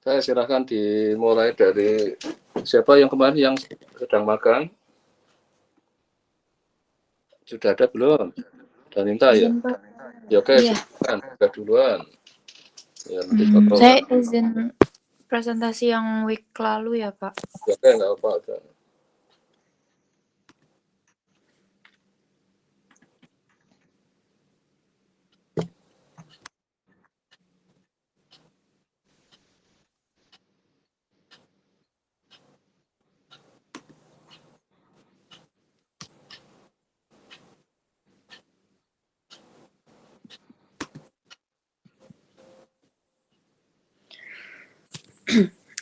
Oke, silakan dimulai dari siapa yang kemarin yang sedang magang? Sudah ada belum? Daninta ya? Izin, Pak. Ya oke, Iya. silakan. Sudah duluan. Ya, nanti kalau Saya izin presentasi yang week lalu ya, Pak. ya, oke, nggak apa udah.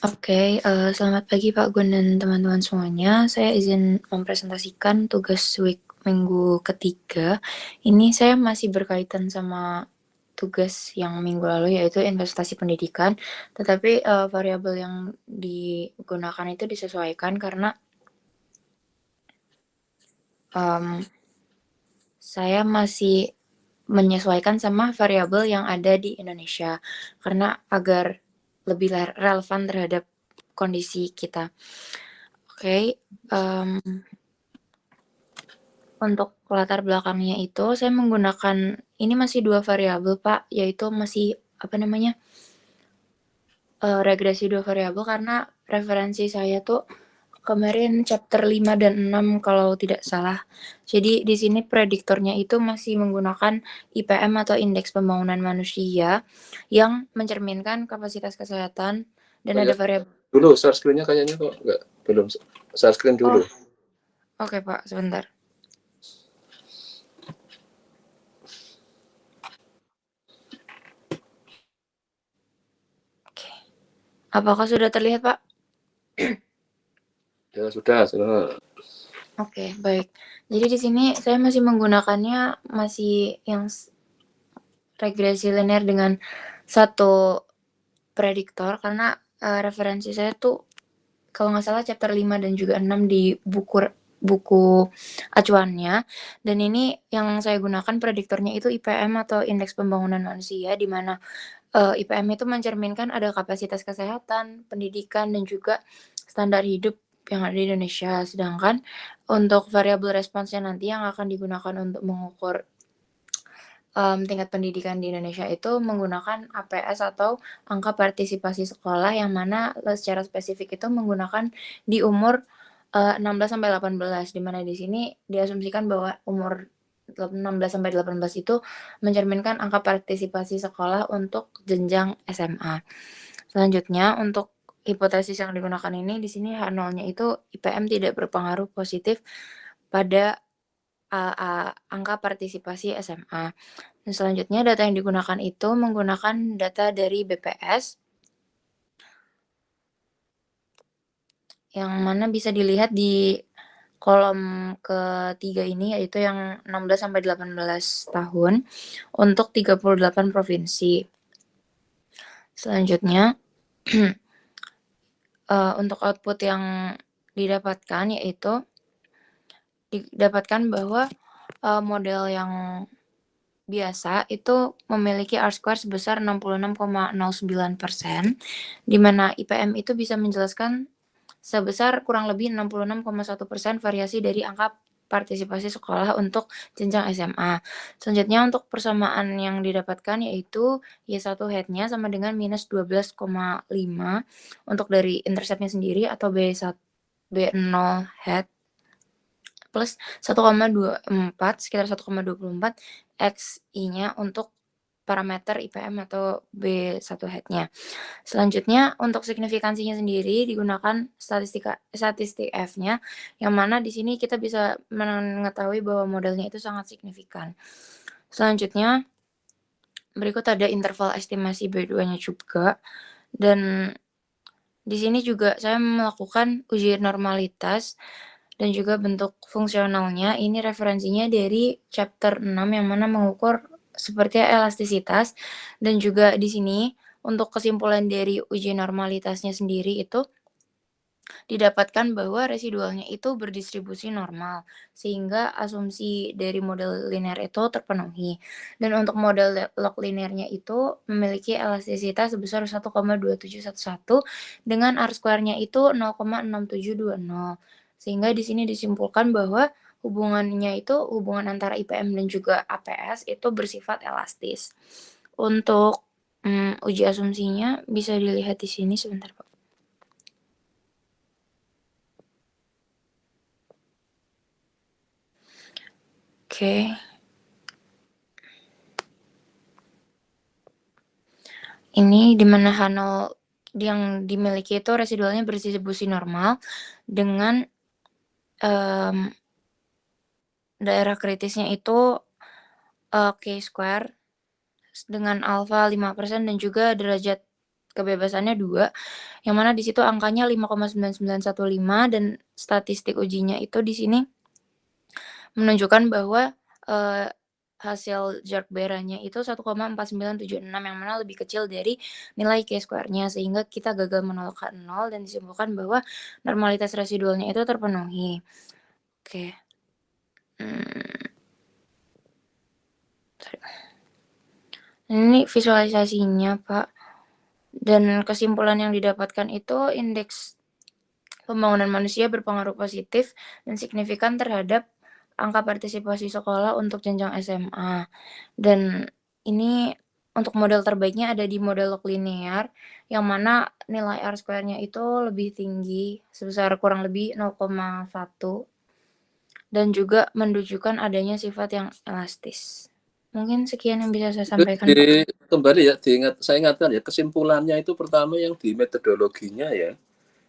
Oke, selamat pagi Pak Gun dan teman-teman semuanya. Saya izin mempresentasikan tugas week minggu ketiga. Ini saya masih berkaitan sama tugas yang minggu lalu yaitu investasi pendidikan, tetapi variabel yang digunakan itu disesuaikan karena saya masih menyesuaikan sama variabel yang ada di Indonesia karena agar lebih relevan terhadap kondisi kita. Oke, untuk latar belakangnya itu saya menggunakan ini masih 2 variabel, Pak, yaitu masih apa namanya, regresi 2 variabel karena referensi saya tuh kemarin chapter 5 dan 6 kalau tidak salah. Jadi di sini prediktornya itu masih menggunakan IPM atau Indeks Pembangunan Manusia yang mencerminkan kapasitas kesehatan dan ada Kayak variabel. dulu share screen-nya kayaknya kok nggak belum share screen Oh, dulu. oke Pak, sebentar. Oke. Apakah sudah terlihat, Pak? Ya sudah. Oke, baik. Jadi di sini saya masih menggunakannya masih yang regresi linear dengan satu prediktor karena referensi saya tuh kalau nggak salah chapter 5 dan juga 6 di buku acuannya. Dan ini yang saya gunakan prediktornya itu IPM atau Indeks Pembangunan Manusia, di mana IPM itu mencerminkan ada kapasitas kesehatan, pendidikan, dan juga standar hidup yang ada di Indonesia. Sedangkan untuk variabel responsnya nanti yang akan digunakan untuk mengukur tingkat pendidikan di Indonesia itu menggunakan APS atau angka partisipasi sekolah yang mana secara spesifik itu menggunakan di umur 16 sampai 18, di mana di sini diasumsikan bahwa umur 16 sampai 18 itu mencerminkan angka partisipasi sekolah untuk jenjang SMA. Selanjutnya untuk hipotesis yang digunakan ini di sini H0-nya itu IPM tidak berpengaruh positif pada angka partisipasi SMA. Dan selanjutnya data yang digunakan itu menggunakan data dari BPS yang mana bisa dilihat di kolom ketiga ini yaitu yang 16 sampai 18 tahun untuk 38 provinsi. Selanjutnya untuk output yang didapatkan yaitu didapatkan bahwa model yang biasa itu memiliki R-square sebesar 66,09%, di mana IPM itu bisa menjelaskan sebesar kurang lebih 66,1% variasi dari angka partisipasi sekolah untuk jenjang SMA. Selanjutnya untuk persamaan yang didapatkan yaitu Y1 head-nya sama dengan minus 12,5 untuk dari intercept-nya sendiri atau B0 head plus 1,24 sekitar 1,24 XI-nya untuk parameter IPM atau B1 head-nya. Selanjutnya untuk signifikansinya sendiri digunakan statistik F-nya yang mana di sini kita bisa mengetahui bahwa modelnya itu sangat signifikan. Selanjutnya berikut ada interval estimasi B2-nya juga, dan di sini juga saya melakukan uji normalitas dan juga bentuk fungsionalnya. Ini referensinya dari chapter 6 yang mana mengukur seperti elastisitas, dan juga di sini untuk kesimpulan dari uji normalitasnya sendiri itu didapatkan bahwa residualnya itu berdistribusi normal, sehingga asumsi dari model linear itu terpenuhi. Dan untuk model log linearnya itu memiliki elastisitas sebesar 1,2711 dengan R square-nya itu 0,6720. Sehingga di sini disimpulkan bahwa hubungannya itu hubungan antara IPM dan juga APS itu bersifat elastis. Untuk uji asumsinya bisa dilihat di sini sebentar, Pak. Oke. Ini di mana H0 yang dimiliki itu residualnya berdistribusi normal dengan daerah kritisnya itu K-square dengan alfa 5% dan juga derajat kebebasannya 2, yang mana di situ angkanya 5,9915 dan statistik ujinya itu di sini menunjukkan bahwa hasil Jark-Beranya itu 1,4976 yang mana lebih kecil dari nilai K-square-nya, sehingga kita gagal menolak H0 dan disimpulkan bahwa normalitas residualnya itu terpenuhi. Oke. Ini visualisasinya, Pak. Dan kesimpulan yang didapatkan itu indeks pembangunan manusia berpengaruh positif dan signifikan terhadap angka partisipasi sekolah untuk jenjang SMA. Dan ini untuk model terbaiknya ada di model log linear, yang mana nilai R square-nya itu lebih tinggi, sebesar kurang lebih 0,1, dan juga menunjukkan adanya sifat yang elastis. Mungkin sekian yang bisa saya sampaikan, Pak. Kembali ya, saya ingatkan ya, kesimpulannya itu pertama yang di metodologinya ya.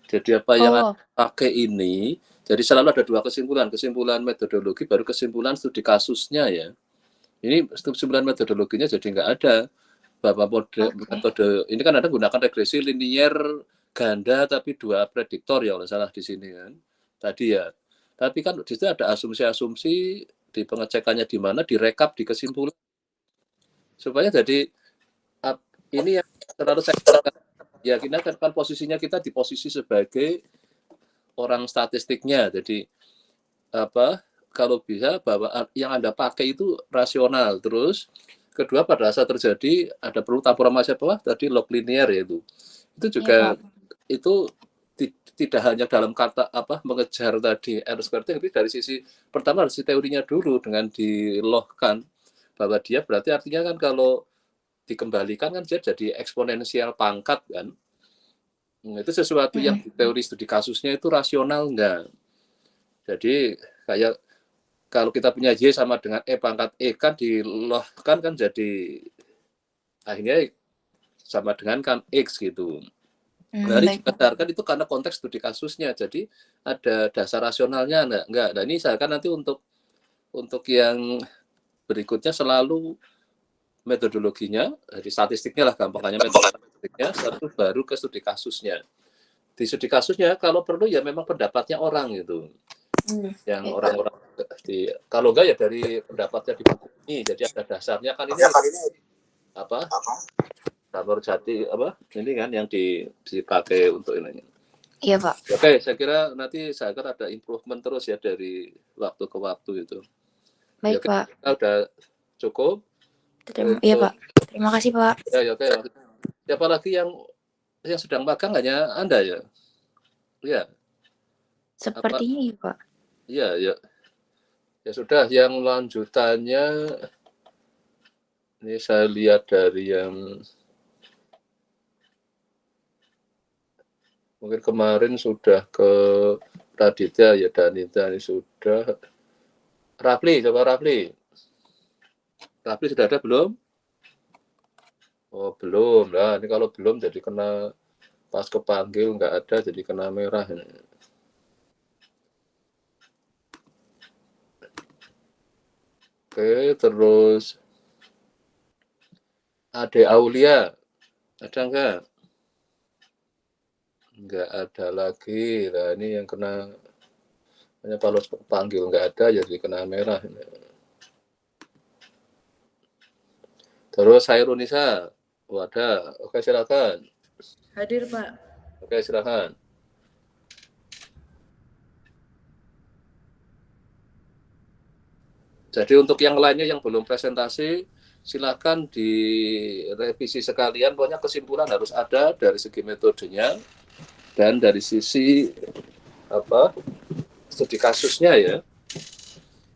Jadi apa yang pakai ini, jadi selalu ada dua kesimpulan, kesimpulan metodologi baru kesimpulan studi kasusnya ya. Ini kesimpulan metodologinya jadi nggak ada. Bapak metode ini kan ada gunakan regresi linear ganda tapi 2 prediktor ya kalau salah di sini kan. Tadi ya. Tapi kan di situ ada asumsi-asumsi di pengecekannya di mana direkap di kesimpulan. Supaya jadi ini yang terlalu saya ya kita kan posisinya kita di posisi sebagai orang statistiknya. Jadi apa kalau bisa bahwa yang Anda pakai itu rasional. Terus kedua pada saat terjadi ada perlu taburan massa bawah tadi log linear yaitu. Itu juga itu tidak hanya dalam kata apa mengejar tadi R square, tapi dari sisi pertama dari sisi teorinya dulu dengan dilogkan bahwa dia berarti artinya kan kalau dikembalikan kan dia jadi eksponensial pangkat kan. Itu sesuatu yang di teori studi kasusnya itu rasional enggak. Jadi kayak kalau kita punya Y sama dengan E pangkat E kan dilogkan kan jadi akhirnya sama dengan kan X gitu. Dari dikatakan itu karena konteks studi kasusnya, jadi ada dasar rasionalnya enggak. Nah ini saya kan nanti untuk yang berikutnya selalu metodologinya, dari statistiknya lah gampangnya metodologinya, satu baru ke studi kasusnya. Di studi kasusnya kalau perlu ya memang pendapatnya orang gitu. Yang orang-orang kalau enggak ya dari pendapatnya di buku ini, jadi ada dasarnya kan ini apa? Tabor Jati apa? Ini kan yang dipakai untuk ini. Iya, Pak. Oke, saya kira nanti saya akan ada improvement terus ya dari waktu ke waktu itu. Baik, ya, Pak. Kita udah cukup. Iya, Pak. Terima kasih, Pak. Ya, oke. Siapa lagi yang sedang magang hanya Anda ya? Iya. Sepertinya iya, Pak. Iya, ya. Ya sudah, yang lanjutannya ini saya lihat dari yang mungkin kemarin sudah ke Raditya ya, Danita ini sudah. Rafli, coba Rafli. Rafli sudah ada belum? Oh belum, nah ini kalau belum jadi kena pas kepanggil nggak ada jadi kena merah. Oke, terus Ade Aulia, ada nggak? Nggak ada lagi. Nah ini yang kena, hanya kalau panggil nggak ada ya jadi kena merah. Terus Hairunisa, ada. Oke silakan. Hadir Pak. Oke silakan. Jadi untuk yang lainnya yang belum presentasi, silakan direvisi sekalian. Pokoknya kesimpulan harus ada dari segi metodenya dan dari sisi studi kasusnya ya.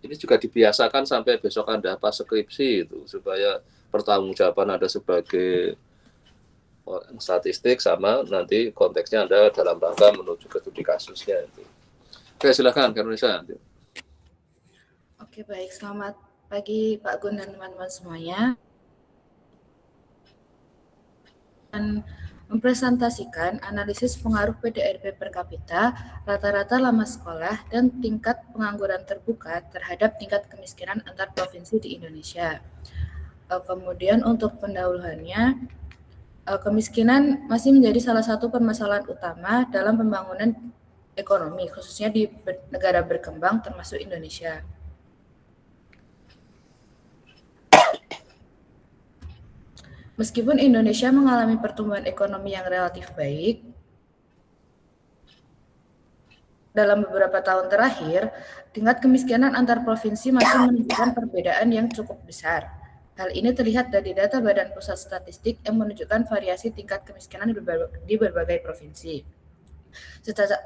Ini juga dibiasakan sampai besok Anda pas skripsi itu, supaya pertanggungjawaban Anda sebagai orang statistik sama nanti konteksnya Anda dalam rangka menuju ke studi kasusnya itu. Oke, silakan Karunia. Oke, baik. Selamat pagi Pak Gun dan teman-teman semuanya. Dan mempresentasikan analisis pengaruh PDRB per kapita, rata-rata lama sekolah, dan tingkat pengangguran terbuka terhadap tingkat kemiskinan antar provinsi di Indonesia. Kemudian untuk pendahuluannya, kemiskinan masih menjadi salah satu permasalahan utama dalam pembangunan ekonomi, khususnya di negara berkembang termasuk Indonesia. Meskipun Indonesia mengalami pertumbuhan ekonomi yang relatif baik, dalam beberapa tahun terakhir, tingkat kemiskinan antar provinsi masih menunjukkan perbedaan yang cukup besar. Hal ini terlihat dari data Badan Pusat Statistik yang menunjukkan variasi tingkat kemiskinan di berbagai provinsi.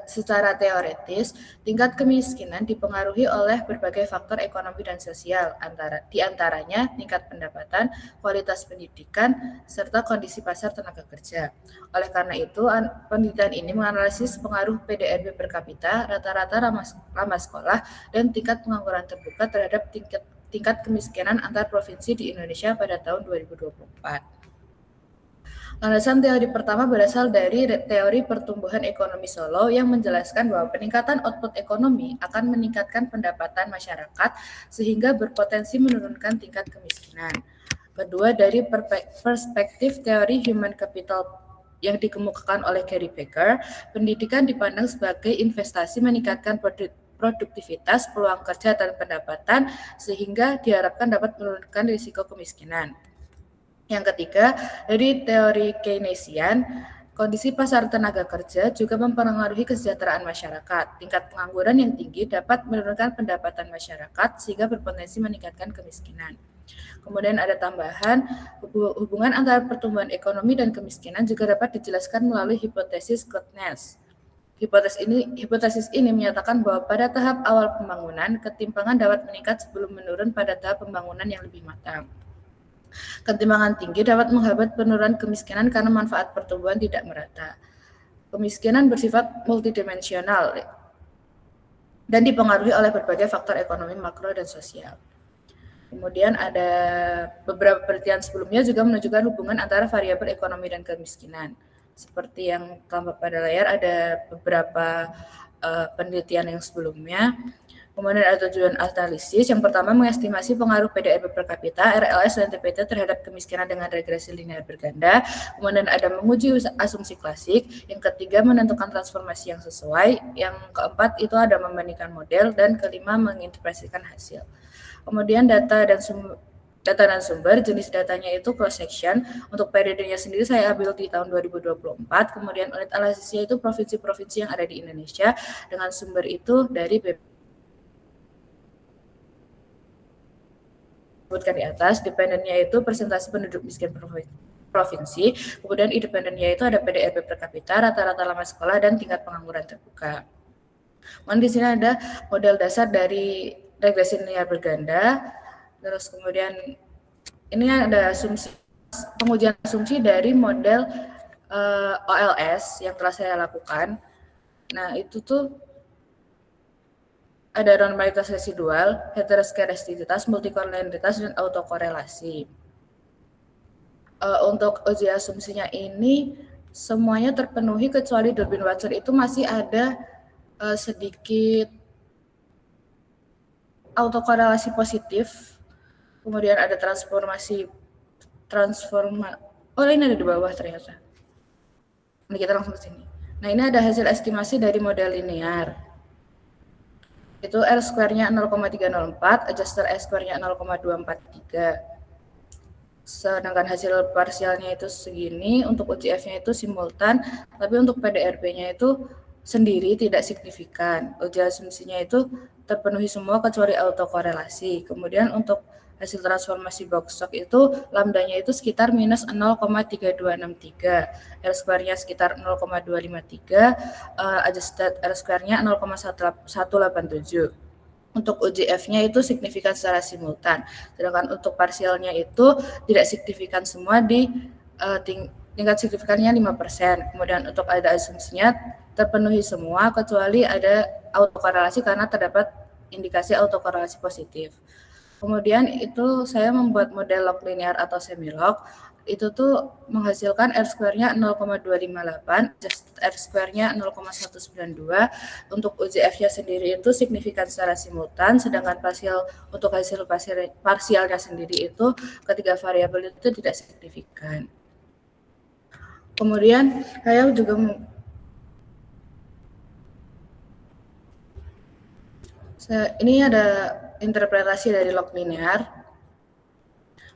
Secara teoritis, tingkat kemiskinan dipengaruhi oleh berbagai faktor ekonomi dan sosial, di antaranya tingkat pendapatan, kualitas pendidikan, serta kondisi pasar tenaga kerja. Oleh karena itu, penelitian ini menganalisis pengaruh PDRB per kapita, rata-rata lama sekolah, dan tingkat pengangguran terbuka terhadap tingkat kemiskinan antar provinsi di Indonesia pada tahun 2024. Landasan teori pertama berasal dari teori pertumbuhan ekonomi Solo yang menjelaskan bahwa peningkatan output ekonomi akan meningkatkan pendapatan masyarakat sehingga berpotensi menurunkan tingkat kemiskinan. Kedua, dari perspektif teori human capital yang dikemukakan oleh Gary Becker, pendidikan dipandang sebagai investasi meningkatkan produktivitas, peluang kerja, dan pendapatan sehingga diharapkan dapat menurunkan risiko kemiskinan. Yang ketiga, dari teori Keynesian, kondisi pasar tenaga kerja juga mempengaruhi kesejahteraan masyarakat. Tingkat pengangguran yang tinggi dapat menurunkan pendapatan masyarakat sehingga berpotensi meningkatkan kemiskinan. Kemudian ada tambahan, hubungan antara pertumbuhan ekonomi dan kemiskinan juga dapat dijelaskan melalui hipotesis Kotnes. Hipotesis ini menyatakan bahwa pada tahap awal pembangunan, ketimpangan dapat meningkat sebelum menurun pada tahap pembangunan yang lebih matang. Ketimpangan tinggi dapat menghambat penurunan kemiskinan karena manfaat pertumbuhan tidak merata. Kemiskinan bersifat multidimensional dan dipengaruhi oleh berbagai faktor ekonomi makro dan sosial. Kemudian ada beberapa penelitian sebelumnya juga menunjukkan hubungan antara variabel ekonomi dan kemiskinan. Seperti yang tampak pada layar, ada beberapa penelitian yang sebelumnya. Kemudian ada tujuan analisis. Yang pertama, mengestimasi pengaruh PDRB per kapita, RLS, dan TPT terhadap kemiskinan dengan regresi linear berganda. Kemudian ada menguji asumsi klasik. Yang ketiga, menentukan transformasi yang sesuai. Yang keempat, itu ada membandingkan model. Dan kelima, menginterpretasikan hasil. Kemudian data dan sumber, jenis datanya itu cross section. Untuk periodenya sendiri saya ambil di tahun 2024. Kemudian unit analisisnya itu provinsi-provinsi yang ada di Indonesia. Dengan sumber itu dari disebutkan di atas. Dependennya itu persentase penduduk miskin provinsi, kemudian independennya itu ada PDRB per kapita, rata-rata lama sekolah, dan tingkat pengangguran terbuka. Kemudian di sini ada model dasar dari regresi linear berganda. Terus kemudian ini ada pengujian asumsi dari model OLS yang telah saya lakukan. Nah, itu tuh ada normalitas residual, heterosklerositas, multikolonialitas, dan autokorelasi. Untuk uji asumsinya ini semuanya terpenuhi kecuali Durbin-Watson itu masih ada sedikit autokorelasi positif. Kemudian ada ini ada di bawah ternyata. Ini kita langsung ke sini. Nah, ini ada hasil estimasi dari model linear. Itu R square-nya 0,304, adjuster S square-nya 0,243. Sedangkan hasil parsialnya itu segini, untuk UJF-nya itu simultan, tapi untuk PDRB-nya itu sendiri tidak signifikan. Uji asumsinya itu terpenuhi semua kecuali autokorelasi. Kemudian untuk hasil transformasi box stock itu lambdanya itu sekitar minus 0,3263, R square-nya sekitar 0,253, adjusted R square-nya 0,187. Untuk UJF-nya itu signifikan secara simultan, sedangkan untuk parsialnya itu tidak signifikan semua di tingkat signifikannya 5%. Kemudian untuk ada asumsinya terpenuhi semua kecuali ada autokorelasi karena terdapat indikasi autokorelasi positif. Kemudian itu saya membuat model log linear atau semi-log, itu tuh menghasilkan R square-nya 0,258, adjusted R square-nya 0,192. Untuk UJF-nya sendiri itu signifikan secara simultan, sedangkan untuk hasil parsialnya sendiri itu ketiga variabel itu tidak signifikan. Kemudian saya juga ini ada interpretasi dari log linear.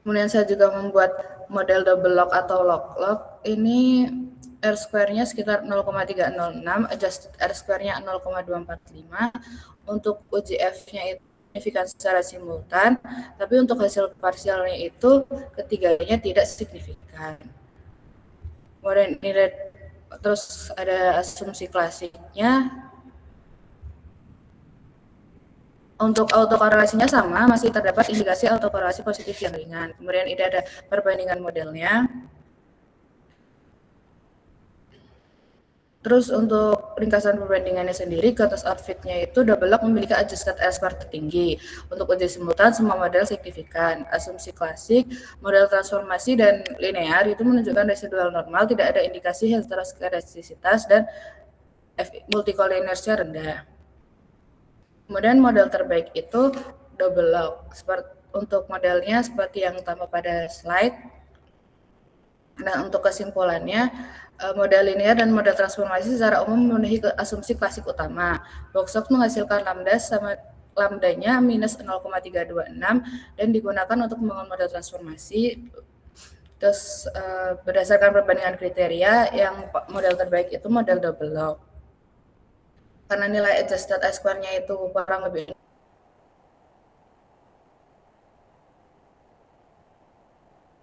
Kemudian saya juga membuat model double log atau log-log. Ini R square-nya sekitar 0,306, adjusted R square-nya 0,245. Untuk UJF-nya itu signifikan secara simultan, tapi untuk hasil parsialnya itu ketiganya tidak signifikan. Kemudian ini terus ada asumsi klasiknya. Untuk autokorelasinya sama, masih terdapat indikasi autokorelasi positif yang ringan. Kemudian ini ada perbandingan modelnya. Terus untuk ringkasan perbandingannya sendiri, Gatos outfit-nya itu double log memiliki adjusted R square tertinggi. Untuk uji simultan, semua model signifikan. Asumsi klasik, model transformasi dan linear itu menunjukkan residual normal, tidak ada indikasi heteroskedastisitas dan multikolinearsnya rendah. Kemudian model terbaik itu double log. Untuk modelnya seperti yang tampak pada slide. Nah, untuk kesimpulannya, model linear dan model transformasi secara umum memenuhi asumsi klasik utama. Box stock menghasilkan lambdanya minus 0,326 dan digunakan untuk membangun model transformasi. Terus berdasarkan perbandingan kriteria, yang model terbaik itu model double log. Karena nilai adjusted R square-nya itu kurang lebih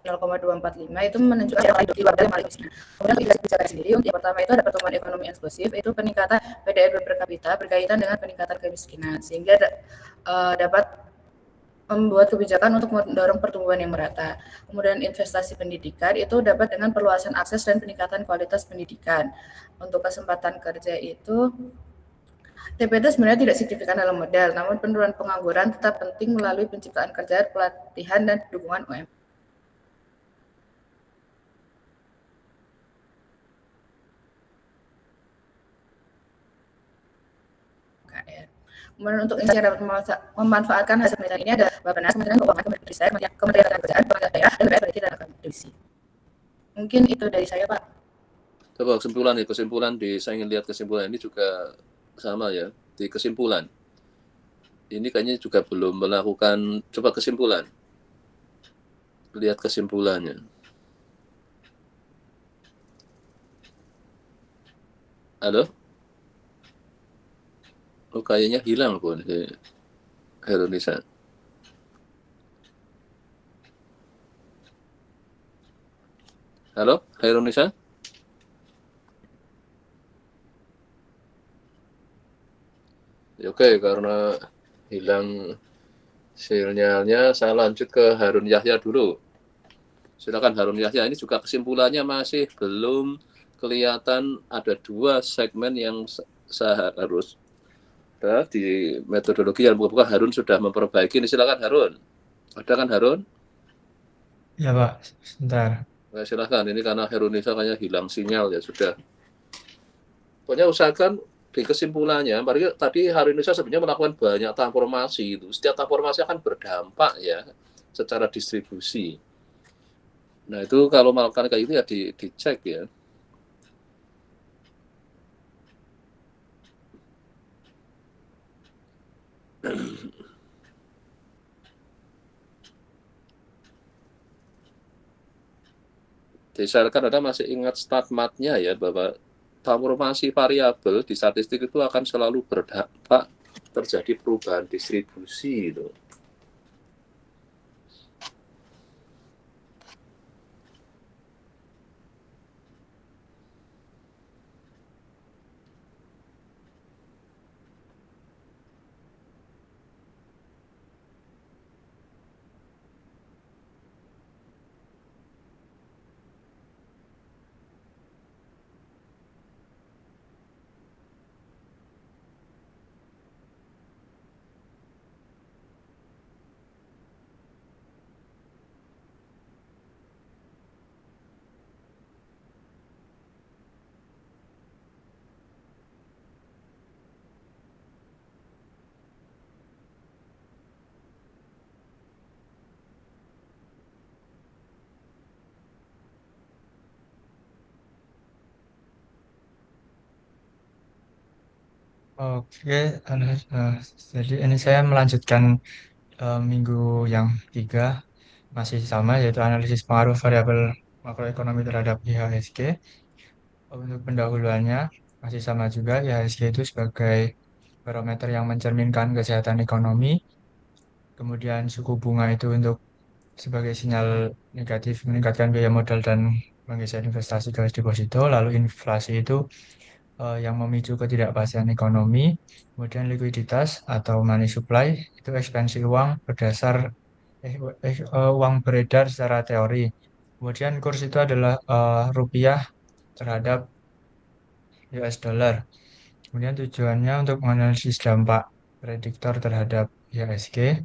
0,245 itu menunjukkan di warga yang paling miskin. Kemudian indikasi kebijakan sendiri, untuk yang pertama itu ada pertumbuhan ekonomi eksklusif, itu peningkatan PDB per kapita berkaitan dengan peningkatan kemiskinan, sehingga dapat membuat kebijakan untuk mendorong pertumbuhan yang merata. Kemudian investasi pendidikan itu dapat dengan perluasan akses dan peningkatan kualitas pendidikan. Untuk kesempatan kerja itu TPT sebenarnya tidak signifikan dalam model, namun penurunan pengangguran tetap penting melalui penciptaan kerja, pelatihan, dan dukungan UMKM. Kemudian untuk yang dapat memanfaatkan hasil penelitian ini ada Bappenas, Kementerian Keuangan, Kementerian Riset, Kementerian Ketenagakerjaan, Pemerintah Daerah, dan BPS dan Akademisi. Mungkin itu dari saya, Pak. Coba kesimpulan saya ingin lihat kesimpulan ini juga sama ya, di kesimpulan. Ini kayaknya juga belum melakukan, coba kesimpulan. Lihat kesimpulannya. Halo? Oh, kayaknya hilang pun Herunisa. Halo, Herunisa? Oke, karena hilang sinyalnya, saya lanjut ke Harun Yahya dulu. Silakan Harun Yahya, ini juga kesimpulannya masih belum kelihatan. Ada dua segmen yang harus di metodologi yang bukan Harun sudah memperbaiki. Ini silakan Harun. Ada kan Harun? Ya Pak, sebentar. Nah, silakan, ini karena Herunisa kayaknya hilang sinyal ya sudah. Pokoknya usahakan di kesimpulannya, tadi Herunisa sebenarnya melakukan banyak transformasi itu. Setiap transformasi akan berdampak ya secara distribusi. Nah itu kalau melakukan kayak itu ya dicek ya. Misalkan Anda masih ingat StatMat-nya ya, bahwa transformasi variabel di statistik itu akan selalu berdampak terjadi perubahan distribusi gitu. Oke, jadi ini saya melanjutkan minggu yang 3 masih sama yaitu analisis pengaruh variabel makroekonomi terhadap IHSG. Untuk pendahuluannya masih sama juga, IHSG itu sebagai barometer yang mencerminkan kesehatan ekonomi. Kemudian suku bunga itu untuk sebagai sinyal negatif meningkatkan biaya modal dan menggeser investasi ke deposito. Lalu inflasi itu yang memicu ketidakpastian ekonomi. Kemudian likuiditas atau money supply itu ekspansi uang berdasar uang beredar secara teori. Kemudian kurs itu adalah rupiah terhadap US dollar. Kemudian tujuannya untuk menganalisis dampak prediktor terhadap IHSG.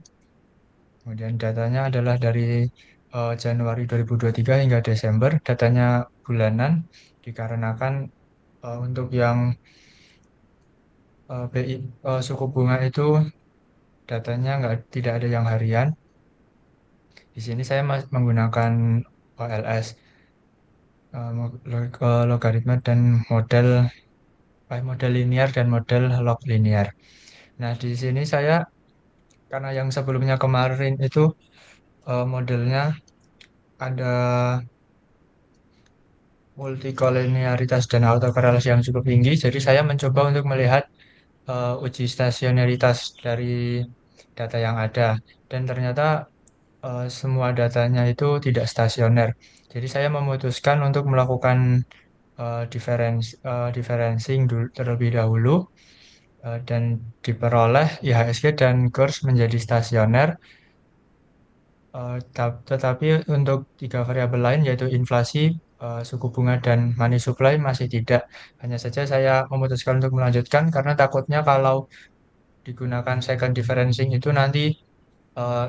Kemudian datanya adalah dari Januari 2023 hingga Desember. Datanya bulanan dikarenakan untuk yang BI suku bunga itu datanya tidak ada yang harian. Di sini saya menggunakan OLS, logaritma dan model linear dan model log linear. Nah, di sini saya karena yang sebelumnya kemarin itu modelnya ada multikolinearitas dan autokorelasi yang cukup tinggi, jadi saya mencoba untuk melihat uji stasionaritas dari data yang ada. Dan ternyata semua datanya itu tidak stasioner. Jadi saya memutuskan untuk melakukan differencing terlebih dahulu dan diperoleh IHSG dan kurs menjadi stasioner. Tetapi untuk 3 variabel lain yaitu inflasi, suku bunga, dan money supply masih tidak. Hanya saja saya memutuskan untuk melanjutkan karena takutnya kalau digunakan second differencing itu nanti eh,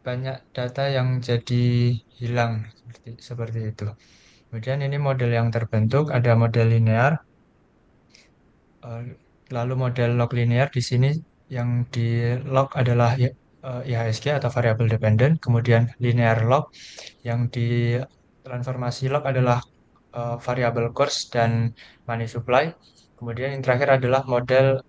banyak data yang jadi hilang seperti itu. Kemudian ini model yang terbentuk, ada model linear, eh, lalu model log linear di sini yang di log adalah IHSG atau variable dependent, kemudian linear log yang di transformasi log adalah variable cost dan money supply. Kemudian yang terakhir adalah model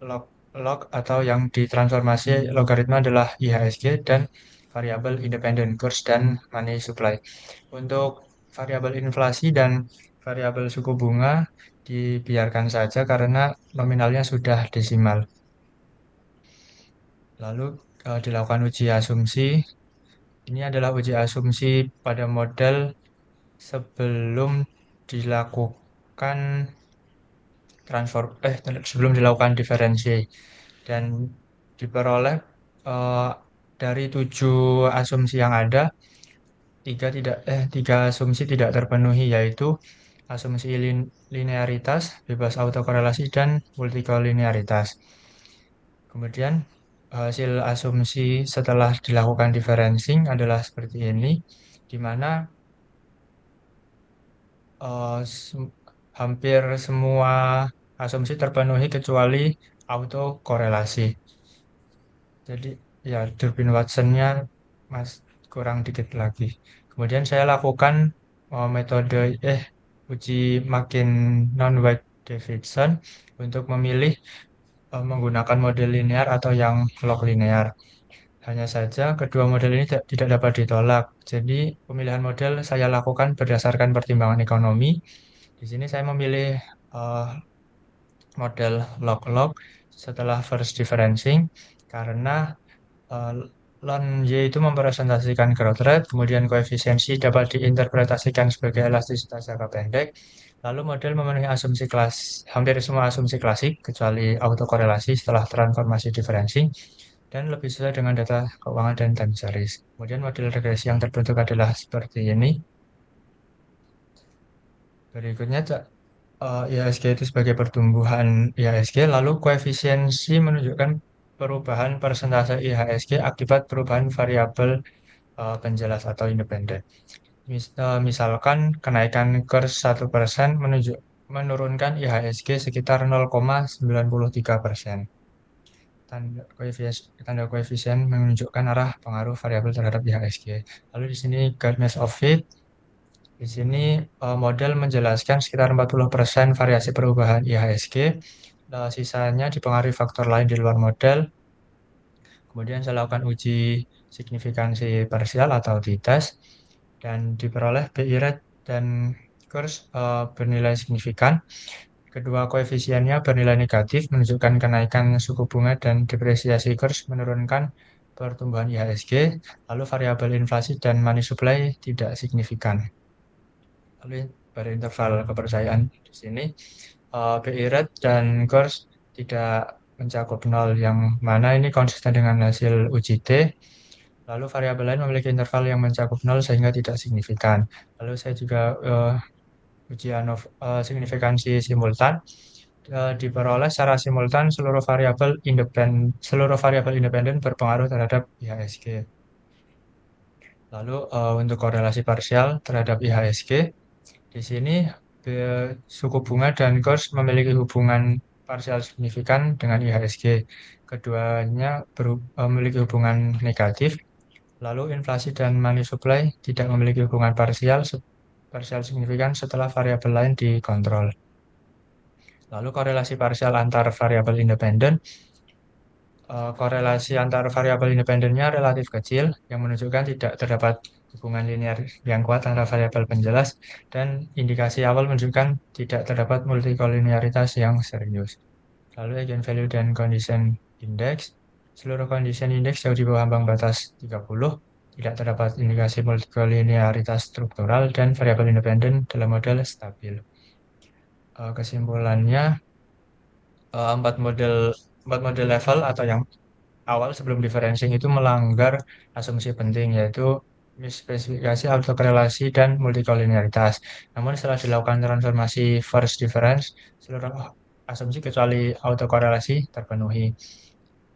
log log atau yang ditransformasi logaritma adalah IHSG dan variabel independent cost dan money supply. Untuk variabel inflasi dan variabel suku bunga dibiarkan saja karena nominalnya sudah desimal. Lalu dilakukan uji asumsi. Ini adalah uji asumsi pada model sebelum dilakukan sebelum dilakukan diferensi dan diperoleh eh, dari 7 asumsi yang ada, tiga asumsi tidak terpenuhi, yaitu asumsi linearitas, bebas autokorelasi, dan multikolinearitas. Kemudian hasil asumsi setelah dilakukan differencing adalah seperti ini, di mana eh, sem- hampir semua asumsi terpenuhi kecuali autokorelasi. Jadi ya Durbin Watson-nya mas kurang dikit lagi. Kemudian saya lakukan metode uji makin non-White Davidson untuk memilih menggunakan model linear atau yang log linear. Hanya saja kedua model ini tidak dapat ditolak. Jadi pemilihan model saya lakukan berdasarkan pertimbangan ekonomi. Di sini saya memilih eh, model log-log setelah first differencing karena ln Y itu merepresentasikan growth rate, kemudian koefisiensi dapat diinterpretasikan sebagai elastisitas jangka pendek, lalu model memenuhi hampir semua asumsi klasik kecuali autokorelasi setelah transformasi differencing dan lebih sesuai dengan data keuangan dan time series. Kemudian model regresi yang terbentuk adalah seperti ini. Berikutnya IHSG itu sebagai pertumbuhan IHSG, lalu koefisiensi menunjukkan perubahan persentase IHSG akibat perubahan variabel penjelas atau independen. Misalkan kenaikan kurs 1% menurunkan IHSG sekitar 0,93%. Tanda koefisien menunjukkan arah pengaruh variabel terhadap IHSG. Lalu di sini Gardner of Fit. Di sini model menjelaskan sekitar 40% variasi perubahan IHSG. Sisanya dipengaruhi faktor lain di luar model. Kemudian saya lakukan uji signifikansi parsial atau t-test dan diperoleh BI rate dan kurs bernilai signifikan. Kedua koefisiennya bernilai negatif, menunjukkan kenaikan suku bunga dan depresiasi kurs menurunkan pertumbuhan IHSG. Lalu variabel inflasi dan money supply tidak signifikan. Lalu pada interval kepercayaan di sini BI rate dan kurs tidak mencakup 0, yang mana ini konsisten dengan hasil uji T. Lalu variabel lain memiliki interval yang mencakup 0 sehingga tidak signifikan. Lalu saya juga ujian signifikansi simultan. Diperoleh secara simultan seluruh variabel independen berpengaruh terhadap IHSG. Lalu untuk korelasi parsial terhadap IHSG, di sini suku bunga dan kurs memiliki hubungan parsial signifikan dengan IHSG. Keduanya memiliki hubungan negatif. Lalu inflasi dan money supply tidak memiliki hubungan parsial signifikan setelah variabel lain dikontrol. Lalu korelasi parsial antar variabel independen. Korelasi antar variabel independennya relatif kecil, yang menunjukkan tidak terdapat hubungan linear yang kuat antara variabel penjelas, dan indikasi awal menunjukkan tidak terdapat multikolinearitas yang serius. Lalu eigenvalue dan condition index. Seluruh condition index jauh di bawah ambang batas 30, tidak terdapat indikasi multikolinearitas struktural, dan variabel independen dalam model stabil. Kesimpulannya, empat model level atau yang awal sebelum differencing itu melanggar asumsi penting, yaitu misspesifikasi, autokorelasi, dan multikolinearitas. Namun setelah dilakukan transformasi first difference, seluruh asumsi kecuali autokorelasi terpenuhi.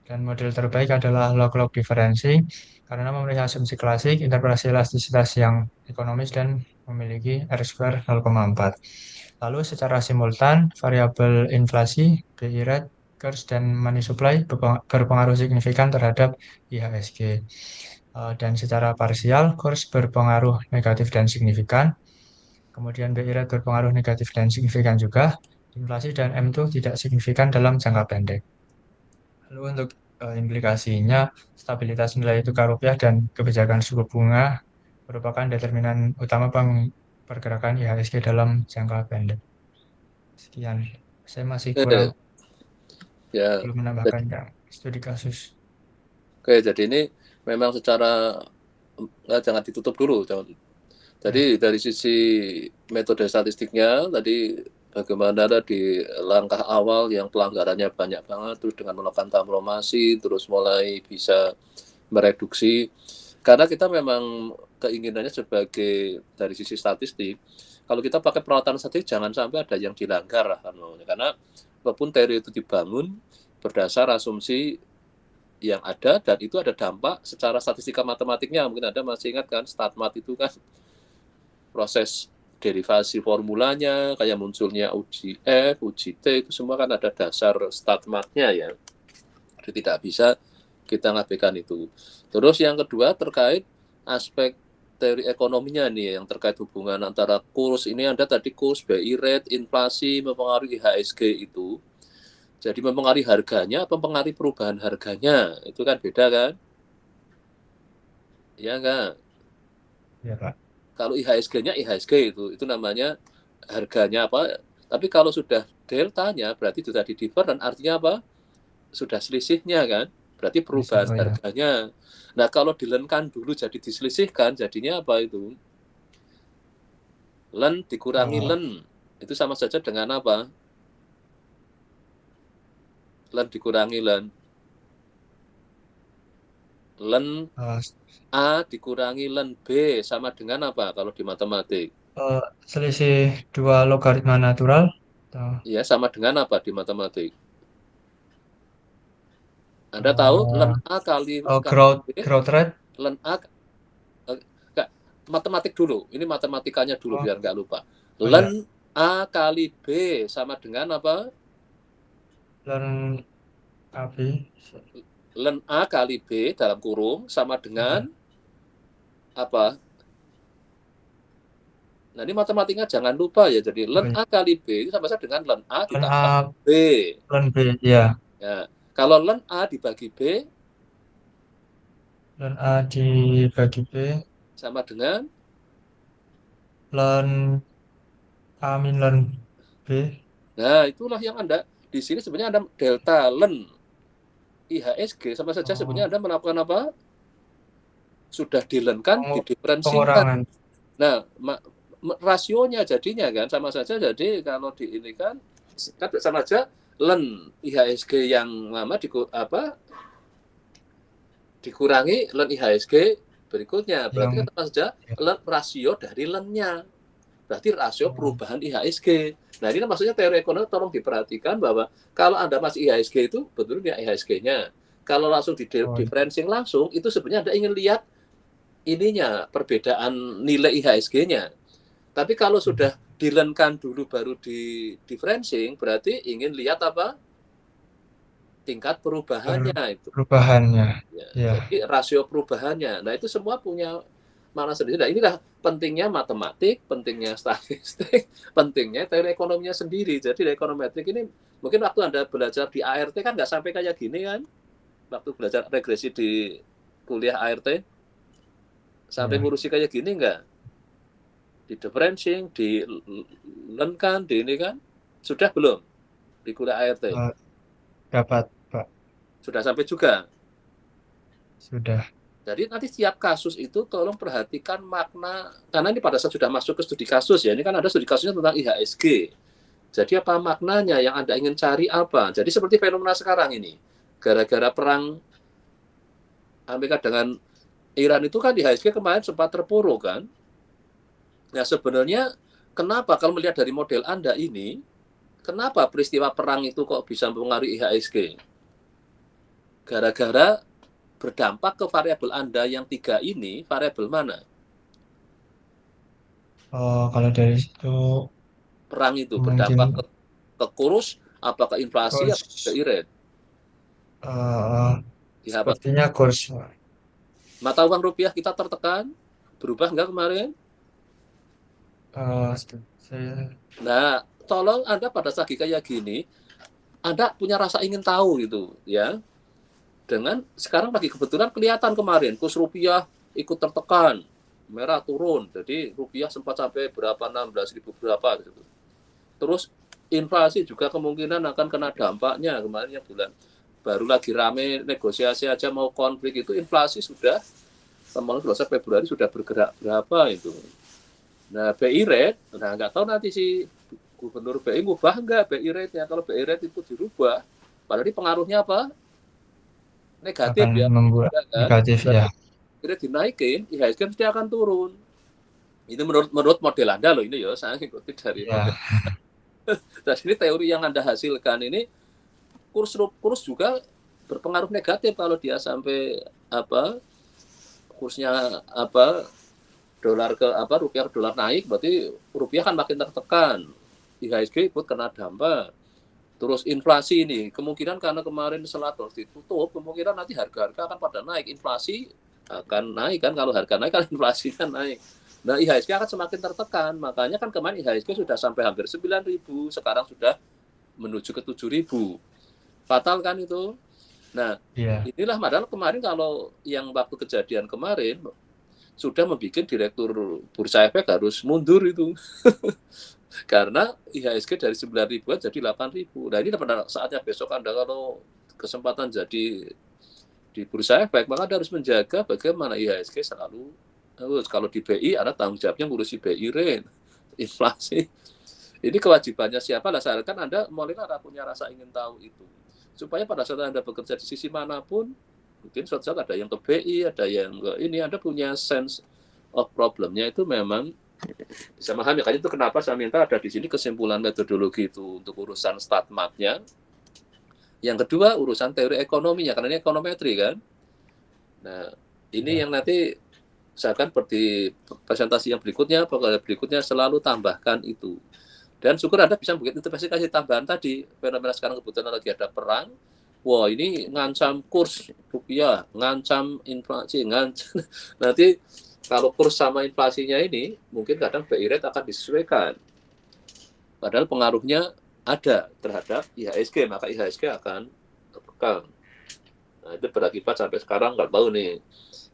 Dan model terbaik adalah log-log differencing karena memiliki asumsi klasik, interpretasi elastisitas yang ekonomis, dan memiliki R-square 0,4. Lalu secara simultan, variabel inflasi, BI rate, kurs, dan money supply berpengaruh signifikan terhadap IHSG. Dan secara parsial, kurs berpengaruh negatif dan signifikan. Kemudian BI rate berpengaruh negatif dan signifikan juga. Inflasi dan M2 tidak signifikan dalam jangka pendek. Lalu untuk implikasinya, stabilitas nilai tukar rupiah dan kebijakan suku bunga merupakan determinan utama pergerakan IHSG dalam jangka pendek. Sekian, saya masih kurang belum menambahkan yang studi kasus. Oke, jadi ini memang secara jangan ditutup dulu. Jadi dari sisi metode statistiknya tadi bagaimana di langkah awal yang pelanggarannya banyak banget, terus dengan melakukan transformasi, terus mulai bisa mereduksi. Karena kita memang keinginannya sebagai dari sisi statistik, kalau kita pakai peralatan statistik jangan sampai ada yang dilanggar lah, karena walaupun teori itu dibangun berdasar asumsi yang ada dan itu ada dampak secara statistika matematiknya. Mungkin Anda masih ingat kan, StatMat itu kan proses derivasi formulanya, kayak munculnya uji F, uji T, itu semua kan ada dasar StatMat-nya ya. Jadi tidak bisa kita ngabaikan itu. Terus yang kedua terkait aspek teori ekonominya nih, yang terkait hubungan antara kurs, ini ada tadi kurs, BI rate, inflasi mempengaruhi IHSG itu. Jadi mempengaruhi harganya apa mempengaruhi perubahan harganya? Itu kan beda kan? Iya enggak? Ya, Pak. Kalau IHSG-nya IHSG itu namanya harganya apa? Tapi kalau sudah deltanya berarti sudah di differ, dan artinya apa? sudah selisihnya kan, berarti perubahan Oh ya. harganya. Nah kalau dilenkan dulu jadi diselisihkan, jadinya apa itu? Len dikurangi len, itu sama saja dengan apa? Len dikurangi len. Len A dikurangi len B sama dengan apa kalau di matematik? Selisih dua logaritma natural. Ya, sama dengan apa di matematik? Anda tahu len A kali growth B, rate. len A matematik dulu. Ini matematikanya dulu biar nggak lupa. Len A kali B sama dengan apa? Len AB. Len A kali B dalam kurung sama dengan apa? Nah, ini matematiknya jangan lupa ya. Jadi len A kali B itu sama saja dengan len A ditambah B. Len B, ya. Ya. Kalau len A dibagi B, len A dibagi B sama dengan len A min len B. Nah, itulah yang Anda di sini sebenarnya Anda delta len IHSG sama saja sebenarnya Anda melakukan apa? Sudah dilenkan, didiferensikan. Nah, rasionya jadinya kan sama saja. Jadi kalau di ini kan sama saja len IHSG yang lama dikurangi len IHSG berikutnya. Berarti kan sama saja len rasio dari lennya. Berarti rasio perubahan IHSG. Nah, ini maksudnya teori ekonomi tolong diperhatikan bahwa kalau Anda masih IHSG itu betulnya IHSG-nya. Kalau langsung diferencing langsung itu sebenarnya Anda ingin lihat ininya perbedaan nilai IHSG-nya. Tapi kalau sudah dilenkan dulu baru di differencing berarti ingin lihat apa? Tingkat perubahannya itu. Perubahannya. Ya. Jadi rasio perubahannya. Nah, itu semua punya mana sendiri. Nah, inilah pentingnya matematik, pentingnya statistik, pentingnya teori ekonominya sendiri. Jadi ekonometrik ini mungkin waktu Anda belajar di ART kan nggak sampai kayak gini kan? Waktu belajar regresi di kuliah ART sampai ngurusi kayak gini nggak? Di differentiating, di lenkan, di ini kan? Sudah belum di kuliah ART? Dapat, Pak. Sudah sampai juga? Sudah. Jadi nanti setiap kasus itu tolong perhatikan makna, karena ini pada saat sudah masuk ke studi kasus ya, ini kan ada studi kasusnya tentang IHSG. Jadi apa maknanya yang Anda ingin cari apa? Jadi seperti fenomena sekarang ini, gara-gara perang Amerika dengan Iran itu kan IHSG kemarin sempat terpuruk kan. Nah sebenarnya kenapa kalau melihat dari model Anda ini, kenapa peristiwa perang itu kok bisa mempengaruhi IHSG? Gara-gara berdampak ke variabel Anda yang 3 ini, variabel mana? Kalau dari situ perang itu berdampak ke kurs, apakah inflasi atau ke rate? Sepertinya kurs. Mata uang rupiah kita tertekan, berubah nggak kemarin? Nah, tolong Anda pada saat kayak gini, Anda punya rasa ingin tahu gitu, ya. Dengan sekarang lagi kebetulan kelihatan kemarin kurs rupiah ikut tertekan, merah turun, jadi rupiah sempat sampai berapa 16.000 berapa gitu. Terus inflasi juga kemungkinan akan kena dampaknya kemarin yang bulan baru lagi rame negosiasi aja mau konflik itu inflasi sudah kemarin 12 Februari sudah bergerak berapa itu. Nah BI rate, nah nggak tahu nanti si Gubernur BI ngubah nggak BI rate-nya. Kalau BI rate itu dirubah, padahal ini pengaruhnya apa? Negatif akan ya, membuat kan? negatif ya. Kira dinaikin, IHSG pasti akan turun. Itu menurut model Anda loh ini ya, saya ikuti dari model. Dan ini teori yang Anda hasilkan ini kurs juga berpengaruh negatif kalau dia sampai kursnya rupiah ke dolar naik, berarti rupiah kan makin tertekan, IHSG ikut kena dampak. Terus inflasi ini kemungkinan karena kemarin setelah ditutup kemungkinan nanti harga-harga akan pada naik, inflasi akan naik kan, kalau harga naik kan inflasi kan naik. Nah IHSG akan semakin tertekan, makanya kan kemarin IHSG sudah sampai hampir 9.000, sekarang sudah menuju ke 7.000. Fatal kan itu. Nah inilah padahal kemarin kalau yang waktu kejadian kemarin sudah membuat direktur Bursa Efek harus mundur itu. Karena IHSG dari 9.000 jadi 8.000. Nah ini pada saatnya besok Anda kalau kesempatan jadi di bursa efek, maka Anda harus menjaga bagaimana IHSG selalu, kalau di BI Anda tanggung jawabnya ngurusi BI rate, inflasi. Ini kewajibannya siapa? Lah saya kan Anda mulai punya rasa ingin tahu itu. Supaya pada saat Anda bekerja di sisi manapun, mungkin suatu saat ada yang ke BI, ada yang ke ini, Anda punya sense of problemnya itu memang bisa memahami. Makanya itu kenapa saya minta ada di sini kesimpulan metodologi itu untuk urusan statmatnya. Yang kedua urusan teori ekonominya, karena ini ekonometri kan. Nah, ini yang nanti saya akan seperti presentasi yang berikutnya, pokoknya berikutnya selalu tambahkan itu. Dan syukur Anda bisa bikin intervensi kasih tambahan tadi. Fenomena sekarang kebetulan lagi ada perang. Wah, ini ngancam kurs rupiah, ngancam inflasi, ngancam. Nanti kalau kurs sama inflasinya ini, mungkin kadang BI rate akan disesuaikan. Padahal pengaruhnya ada terhadap IHSG, maka IHSG akan tertekan. Nah, itu berakibat sampai sekarang nggak tahu nih,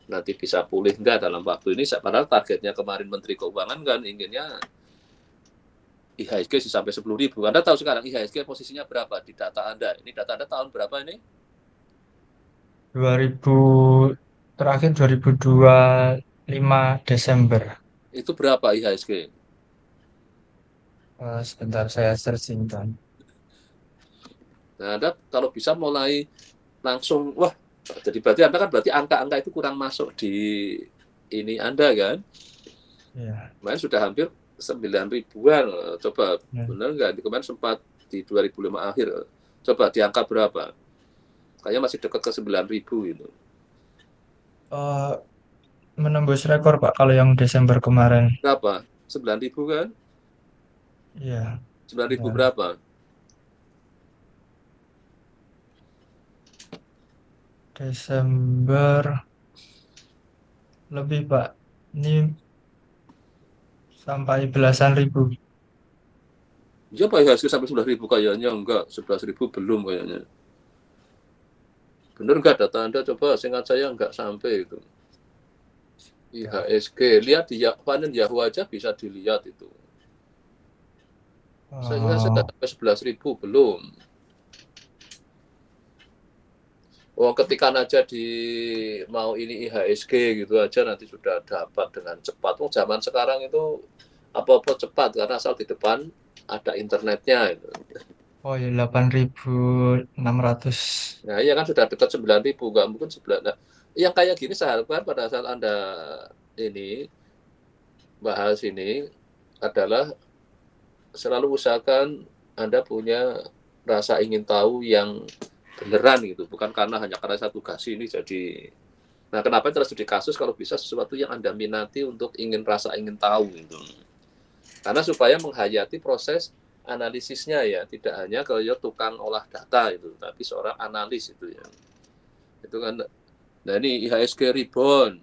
nanti bisa pulih nggak dalam waktu ini. Padahal targetnya kemarin Menteri Keuangan kan inginnya IHSG sih sampai 10.000. Anda tahu sekarang IHSG posisinya berapa di data Anda? Ini data Anda tahun berapa ini? 2000 terakhir 2025 Desember. Itu berapa IHSG? Sebentar saya searching kan. Nah, Anda kalau bisa mulai langsung, wah, jadi berarti Anda kan berarti angka-angka itu kurang masuk di ini Anda kan? Iya. Kemarin sudah hampir 9.000-an. Coba Ya. benar nggak? Kemarin sempat di 2005 akhir. Coba di angka berapa? Kayaknya masih dekat ke 9.000 itu. Menembus rekor Pak kalau yang Desember kemarin. Berapa? 9.000 kan? Iya. 9.000 Benar. berapa? Desember lebih Pak. Ini sampai belasan ribu. Ya Pak, IHSG sampai 9.000 kayaknya enggak, 11.000 belum kayaknya. Benar enggak data Anda? Coba seingat saya enggak sampai itu. IHSG, lihat di panen Yahoo aja bisa dilihat itu. Saya sampai 11.000 belum. Oh, ketika aja di mau ini IHSG gitu aja nanti sudah dapat dengan cepat. Oh, zaman sekarang itu apa-apa cepat karena asal di depan ada internetnya. Gitu. Oh ya 8.600. Nah, iya kan sudah dekat 9.000, nggak mungkin 9. Nah, yang kayak gini saya harapkan pada saat Anda ini bahas ini adalah selalu usahakan Anda punya rasa ingin tahu yang beneran gitu, bukan karena hanya karena saya tugas ini jadi. Nah, kenapa terus studi kasus kalau bisa sesuatu yang Anda minati untuk rasa ingin tahu gitu. Karena supaya menghayati proses analisisnya ya, tidak hanya kalau tukang olah data itu, tapi seorang analis itu ya. Itu kan. Nah, ini IHSG rebound.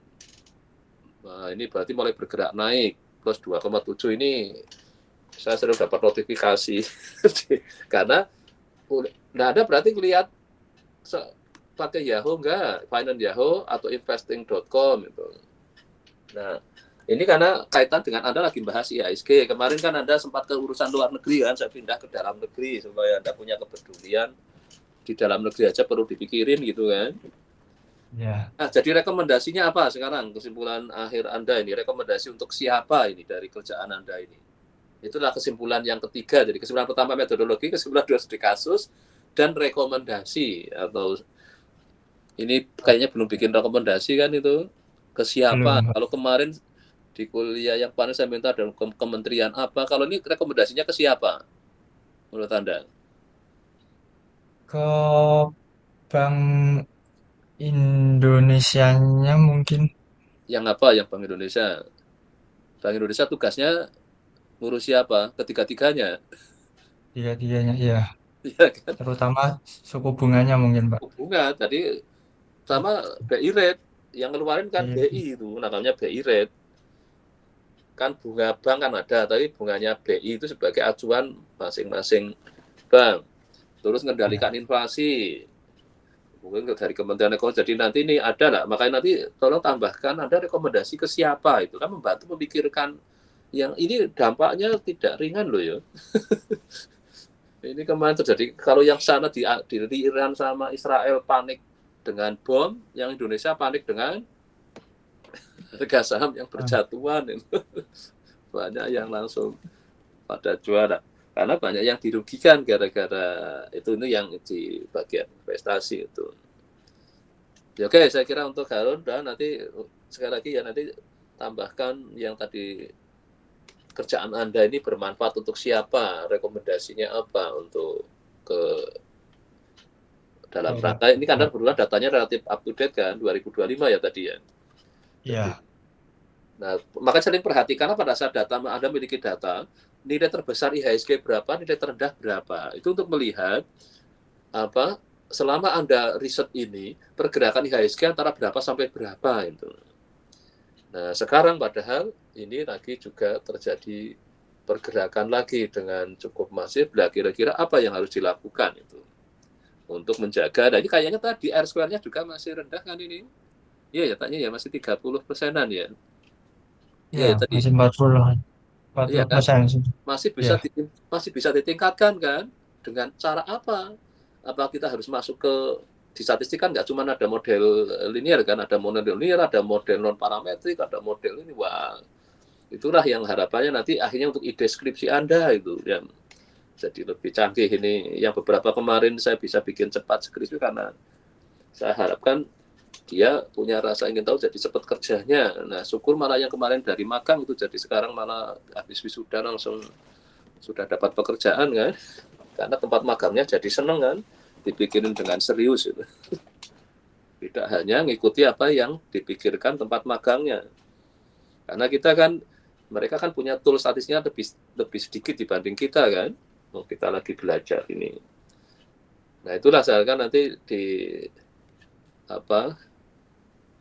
Nah, ini berarti mulai bergerak naik plus 2,7 ini saya sering dapat notifikasi karena nah ada berarti lihat pakai Yahoo enggak, Finance Yahoo atau investing.com itu. Nah, ini karena kaitan dengan Anda lagi bahas IHSG. Kemarin kan Anda sempat ke urusan luar negeri kan, saya pindah ke dalam negeri supaya Anda punya kepedulian di dalam negeri aja perlu dipikirin gitu kan. Ya. Nah, jadi rekomendasinya apa sekarang? Kesimpulan akhir Anda ini, rekomendasi untuk siapa ini dari kerjaan Anda ini? Itulah kesimpulan yang ketiga. Jadi kesimpulan pertama metodologi, kesimpulan dua studi kasus, dan rekomendasi. Atau ini kayaknya belum bikin rekomendasi kan itu ke siapa? Belum. Kalau kemarin di kuliah yang paling saya minta dari kementerian apa? Kalau ini rekomendasinya ke siapa? Menurut Anda? Ke Bank Indonesianya mungkin. Yang apa? Yang Bank Indonesia? Bank Indonesia tugasnya ngurus siapa? Ketiga-tiganya. Tiga-tiganya iya. Iya kan? Terutama suku bunganya mungkin Pak. Bunga tadi sama BI rate yang ngeluarin kan Iya. BI itu namanya BI rate. Kan bunga bank kan ada, tapi bunganya BI itu sebagai acuan masing-masing bank. Terus mengendalikan inflasi. Mungkin dari Kementerian Ekonomi. Jadi nanti ini ada lah. Makanya nanti tolong tambahkan ada rekomendasi ke siapa itu kan membantu memikirkan yang ini dampaknya tidak ringan loh ya. Ini kemarin terjadi, kalau yang sana di Iran sama Israel panik dengan bom, yang Indonesia panik dengan harga saham yang berjatuhan. Banyak yang langsung pada juara. Karena banyak yang dirugikan gara-gara itu yang di bagian investasi itu. Ya, oke, saya kira untuk Harun, dan nanti sekali lagi ya nanti tambahkan yang tadi kerjaan Anda ini bermanfaat untuk siapa, rekomendasinya apa untuk ke dalam rangka ini, karena kebetulan datanya relatif up to date kan, 2025 ya tadi ya. Iya. Nah, maka saling perhatikan pada saat data Anda memiliki data, nilai terbesar IHSG berapa, nilai terendah berapa. Itu untuk melihat apa selama Anda riset ini pergerakan IHSG antara berapa sampai berapa itu. Nah, sekarang padahal ini lagi juga terjadi pergerakan lagi dengan cukup masif. Nah, kira-kira apa yang harus dilakukan itu untuk menjaga. Nah, ini kayaknya tadi R-square-nya juga masih rendah kan ini. Iya ya, tanya ya masih 30%-an ya. Iya, Ya, tadi. masih 40%. Iya kan? Masih bisa ya. masih bisa ditingkatkan kan? Dengan cara apa? Apa kita harus masuk ke di statistik kan nggak cuma ada model linear kan, ada model linear, ada model non parametrik, ada model ini. Wah, itulah yang harapannya nanti akhirnya untuk ide skripsi Anda itu yang jadi lebih canggih ini. Yang beberapa kemarin saya bisa bikin cepat skripsi karena saya harapkan dia punya rasa ingin tahu jadi cepat kerjanya. Nah, syukur malah yang kemarin dari magang itu jadi sekarang malah habis wisuda langsung sudah dapat pekerjaan kan, karena tempat magangnya jadi seneng kan, dipikirkan dengan serius itu. Tidak hanya ngikuti apa yang dipikirkan tempat magangnya, karena kita kan mereka kan punya tool statistiknya lebih sedikit dibanding kita kan, kita lagi belajar ini. Nah, itulah saya kan nanti di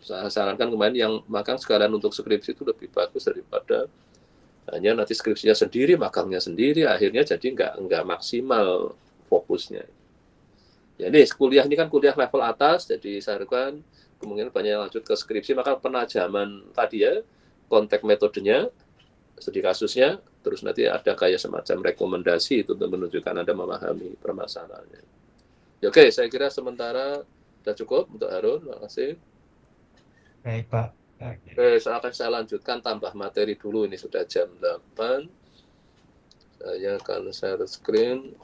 saya sarankan kemarin yang magang sekalian untuk skripsi itu lebih bagus daripada hanya nanti skripsinya sendiri, magangnya sendiri, akhirnya jadi nggak maksimal fokusnya. Jadi kuliah ini kan kuliah level atas, jadi saya harapkan kemungkinan banyak lanjut ke skripsi, maka penajaman tadi ya, konteks metodenya, studi kasusnya, terus nanti ada kayak semacam rekomendasi itu untuk menunjukkan Anda memahami permasalahannya. Ya, oke, saya kira sementara sudah cukup untuk Harun, terima kasih. Baik, Pak. Oke, saya lanjutkan tambah materi dulu, ini sudah jam 8. Saya akan share screen.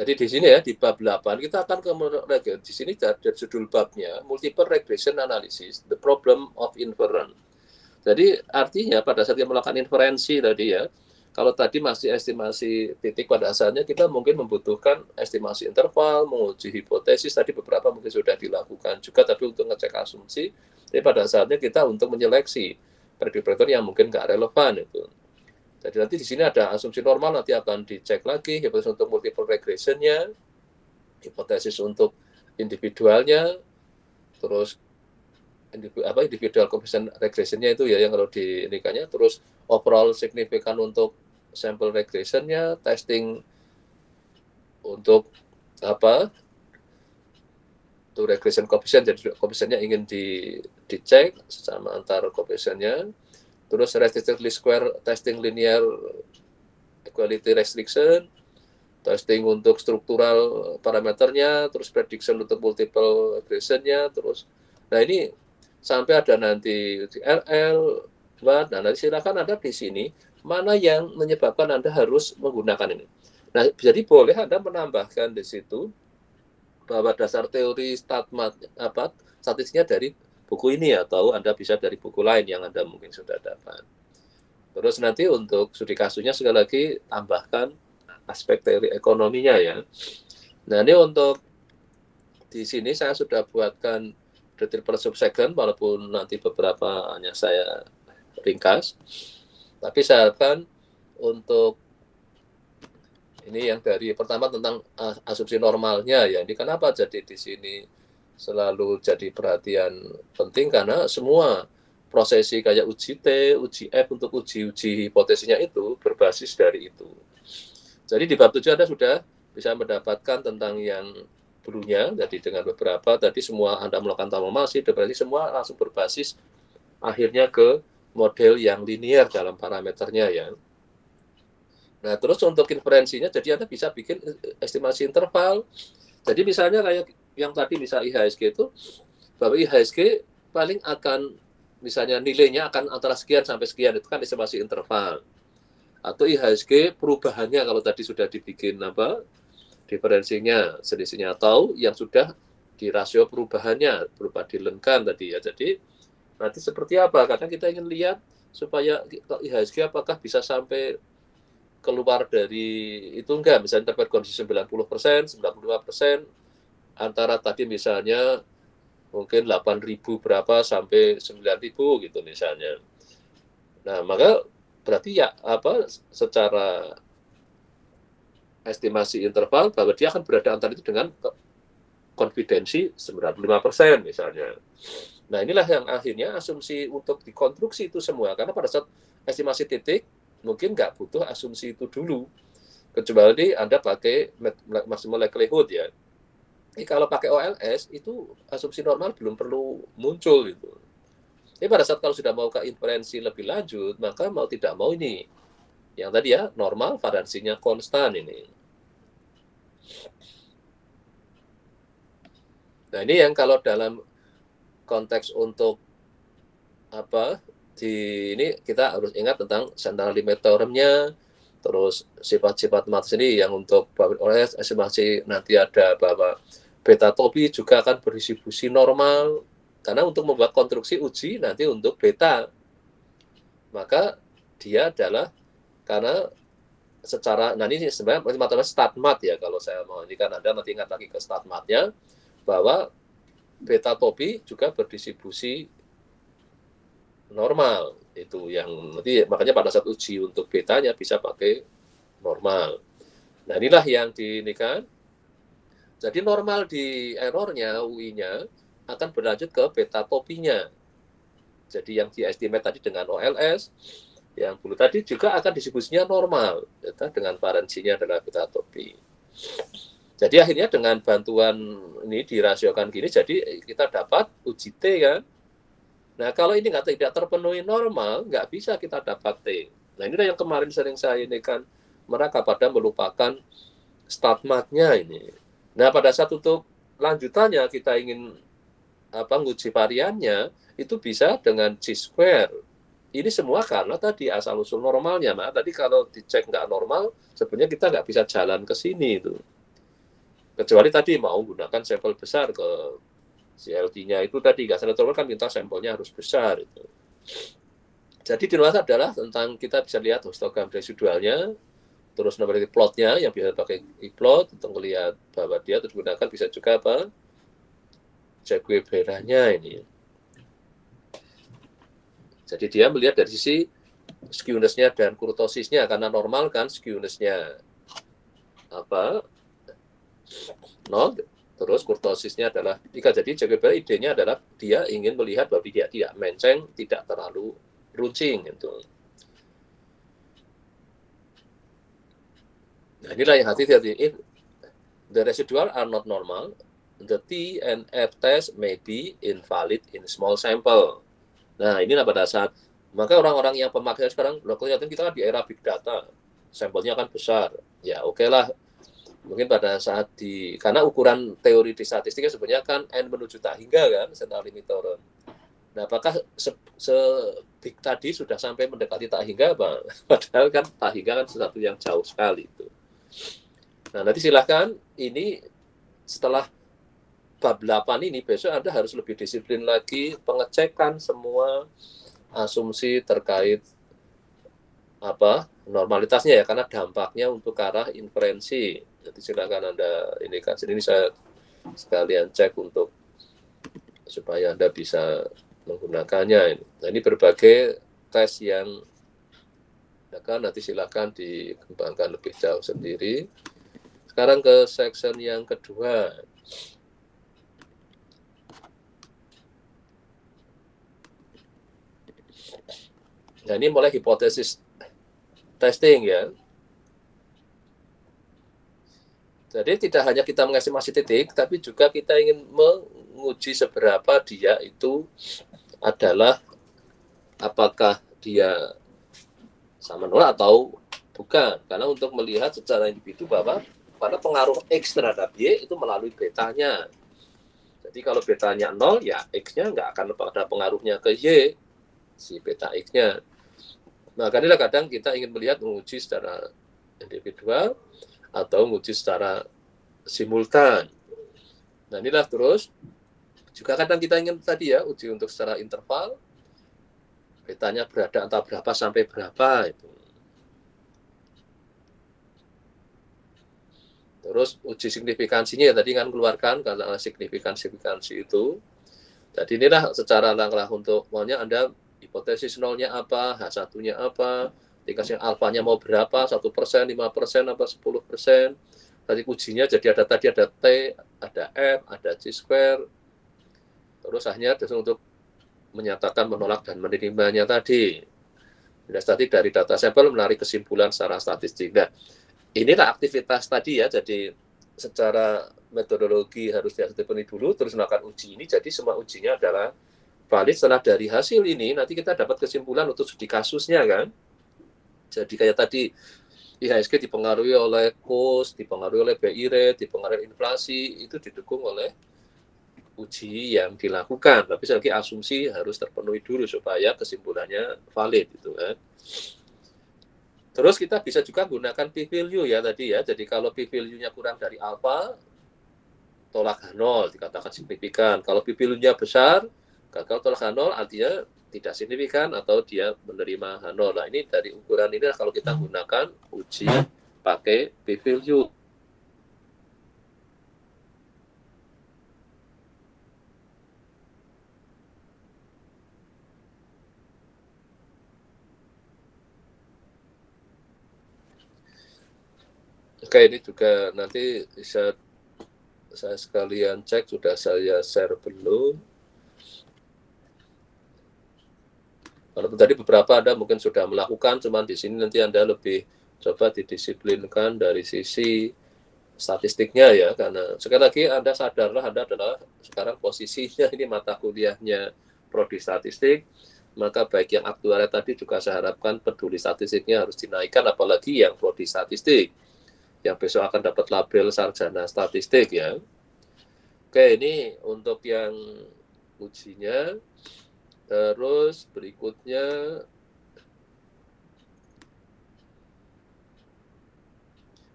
Jadi di sini ya, di bab 8, kita akan ke di sini ada judul babnya, Multiple Regression Analysis, The Problem of Inference. Jadi artinya pada saat kita melakukan inferensi tadi ya, kalau tadi masih estimasi titik pada asalnya, kita mungkin membutuhkan estimasi interval, menguji hipotesis, tadi beberapa mungkin sudah dilakukan juga, tapi untuk ngecek asumsi, tapi pada saatnya kita untuk menyeleksi prediktor yang mungkin nggak relevan itu. Jadi nanti di sini ada asumsi normal, nanti akan dicek lagi, hipotesis untuk multiple regression-nya, hipotesis untuk individualnya, terus individual coefficient regression-nya itu ya yang kalau dinikannya, terus overall signifikan untuk sample regression-nya, testing untuk itu regression coefficient, jadi coefficient-nya ingin dicek sama antar coefficient-nya. Terus restricted least square testing linear equality restriction, testing untuk struktural parameternya, terus prediction untuk multiple regression-nya, terus nah ini sampai ada nanti LL, nah nanti silakan Anda di sini mana yang menyebabkan Anda harus menggunakan ini. Nah, jadi boleh Anda menambahkan di situ bahwa dasar teori statistiknya dari buku ini atau Anda bisa dari buku lain yang Anda mungkin sudah dapat. Terus nanti untuk studi kasusnya sekali lagi tambahkan aspek teori ekonominya ya. Nah, ini untuk di sini saya sudah buatkan detail per subsecond walaupun nanti beberapa hanya saya ringkas. Tapi saya harapkan untuk ini yang dari pertama tentang asumsi normalnya ya. Ini kenapa jadi di sini selalu jadi perhatian penting karena semua prosesi kayak uji T, uji F untuk uji hipotesisnya itu berbasis dari itu. Jadi di bab 7 Anda sudah bisa mendapatkan tentang yang dulunya, jadi dengan beberapa tadi semua Anda melakukan tamamasi, berarti semua langsung berbasis akhirnya ke model yang linear dalam parameternya ya. Nah, terus untuk inferensinya, jadi Anda bisa bikin estimasi interval. Jadi misalnya kayak yang tadi bisa IHSG itu, bahwa IHSG paling akan, misalnya nilainya akan antara sekian sampai sekian, itu kan estimasi interval. Atau IHSG perubahannya kalau tadi sudah dibikin diferensinya, selisihnya, atau yang sudah di rasio perubahannya berupa dilenkan tadi ya. Jadi nanti seperti apa? Karena kita ingin lihat supaya IHSG apakah bisa sampai keluar dari itu enggak, misalnya terdapat kondisi 90%, 95%, antara tadi misalnya mungkin 8.000 berapa sampai 9.000 gitu misalnya. Nah, maka berarti ya secara estimasi interval bahwa dia akan berada antara itu dengan konfidensi 95% misalnya. Nah, inilah yang akhirnya asumsi untuk dikonstruksi itu semua. Karena pada saat estimasi titik, mungkin nggak butuh asumsi itu dulu. Kecuali Anda pakai maximal likelihood ya. Kalau pakai OLS, itu asumsi normal belum perlu muncul gitu. Tapi pada saat kalau sudah mau ke inferensi lebih lanjut, maka mau tidak mau ini. Yang tadi ya, normal variansinya konstan ini. Nah, ini yang kalau dalam konteks untuk ini kita harus ingat tentang central limit theorem-nya, terus sifat-sifat matriks ini yang untuk OLS estimasi nanti ada bahwa beta topi juga akan berdistribusi normal, karena untuk membuat konstruksi uji nanti untuk beta, maka dia adalah karena secara, nah ini sebenarnya matematika statmat ya, kalau saya mau ini kan Anda nanti ingat lagi ke statmatnya, bahwa beta topi juga berdistribusi normal, itu yang nanti makanya pada saat uji untuk betanya bisa pakai normal. Nah, inilah yang diinikan. Jadi normal di errornya, UI-nya akan berlanjut ke beta topinya. Jadi yang di-estimate tadi dengan OLS, yang dulu tadi juga akan distribusinya normal, dengan variansinya adalah beta topi. Jadi akhirnya dengan bantuan ini dirasiokan gini, jadi kita dapat uji T kan. Nah, kalau ini tidak terpenuhi normal, nggak bisa kita dapat T. Nah, inilah yang kemarin sering saya ini kan, mereka pada melupakan statmatnya ini. Nah, pada saat untuk lanjutannya kita ingin nguji variannya, itu bisa dengan C-square. Ini semua karena tadi asal-usul normalnya. Nah, tadi kalau dicek nggak normal, sebenarnya kita nggak bisa jalan ke sini itu. Kecuali tadi mau gunakan sampel besar ke CLT-nya itu tadi, nggak salah kan minta sampelnya harus besar itu. Jadi di luar adalah tentang kita bisa lihat histogram residualnya, terus nomor plotnya yang biasa pakai plot untuk melihat bahwa dia terus gunakan bisa juga Jaguar-Beranya ini. Jadi dia melihat dari sisi skewness-nya dan kurtosisnya, karena normal kan skewness-nya 0, terus kurtosisnya adalah 3. Jadi Jaguar-Bera idenya adalah dia ingin melihat bahwa dia tidak menceng, tidak terlalu runcing gitu. Nah, inilah yang hati-hati. If the residual are not normal, the T and F test may be invalid in small sample. Nah, inilah pada saat, maka orang-orang yang pemakaian sekarang, kelihatan kita kan di era big data, sampelnya kan besar. Ya, oke lah. Mungkin pada saat karena ukuran teori di statistiknya sebenarnya kan N menuju tak hingga kan, central limit theorem. Nah, apakah big tadi sudah sampai mendekati tak hingga apa? Padahal kan tak hingga kan sesuatu yang jauh sekali itu. Nah, nanti silahkan ini setelah bab 8 ini besok Anda harus lebih disiplin lagi pengecekan semua asumsi terkait normalitasnya ya, karena dampaknya untuk ke arah inferensi. Jadi silakan Anda ini kan sini saya sekalian cek untuk supaya Anda bisa menggunakannya. Nah, ini berbagai tes yang nanti silakan dikembangkan lebih jauh sendiri. Sekarang ke section yang kedua. Nah, ini mulai hipotesis testing ya. Jadi tidak hanya kita mengestimasi titik, tapi juga kita ingin menguji seberapa dia itu adalah apakah dia sama nol atau bukan. Karena untuk melihat secara individu bahwa pada pengaruh X terhadap Y itu melalui betanya. Jadi kalau betanya 0, ya X-nya nggak akan ada pengaruhnya ke Y, si beta X-nya. Maka inilah kadang kita ingin melihat menguji secara individual atau menguji secara simultan. Nah inilah terus juga kadang kita ingin tadi ya uji untuk secara interval, betanya berada antara berapa sampai berapa itu. Terus uji signifikansinya ya tadi kan keluarkan karena signifikansi itu. Jadi inilah secara langkah untuk maunya Anda hipotesis nolnya apa, H1-nya apa, dikasih alfanya mau berapa, 1%, 5%, apa 10%. Tadi ujinya jadi ada T, ada F, ada C square. Terus akhirnya untuk menyatakan menolak dan menerimanya tadi. Tadi dari data sampel menarik kesimpulan secara statistik. Nah, inilah aktivitas tadi ya, jadi secara metodologi harus dipenuhi dulu, terus melakukan uji ini, jadi semua ujinya adalah valid. Setelah dari hasil ini, nanti kita dapat kesimpulan untuk studi kasusnya kan. Jadi kayak tadi, IHSG dipengaruhi oleh cost, dipengaruhi oleh BI rate, dipengaruhi inflasi, itu didukung oleh uji yang dilakukan. Tapi sekali lagi asumsi harus terpenuhi dulu supaya kesimpulannya valid gitu kan. Terus kita bisa juga gunakan p-value ya tadi ya. Jadi kalau p-value-nya kurang dari alfa, tolak H0 dikatakan signifikan. Kalau p-value-nya besar, gagal tolak H0 artinya tidak signifikan atau dia menerima H0. Nah ini dari ukuran ini kalau kita gunakan uji pakai p-value. Oke, ini juga nanti bisa saya sekalian cek, sudah saya share belum. Walaupun tadi beberapa Anda mungkin sudah melakukan, cuman di sini nanti Anda lebih coba didisiplinkan dari sisi statistiknya ya, karena sekali lagi Anda sadarlah Anda adalah sekarang posisinya ini mata kuliahnya prodi statistik, maka baik yang aktuaria tadi juga saya harapkan peduli statistiknya harus dinaikkan, apalagi yang prodi statistik yang besok akan dapat label sarjana statistik ya. Oke, ini untuk yang ujinya. Terus berikutnya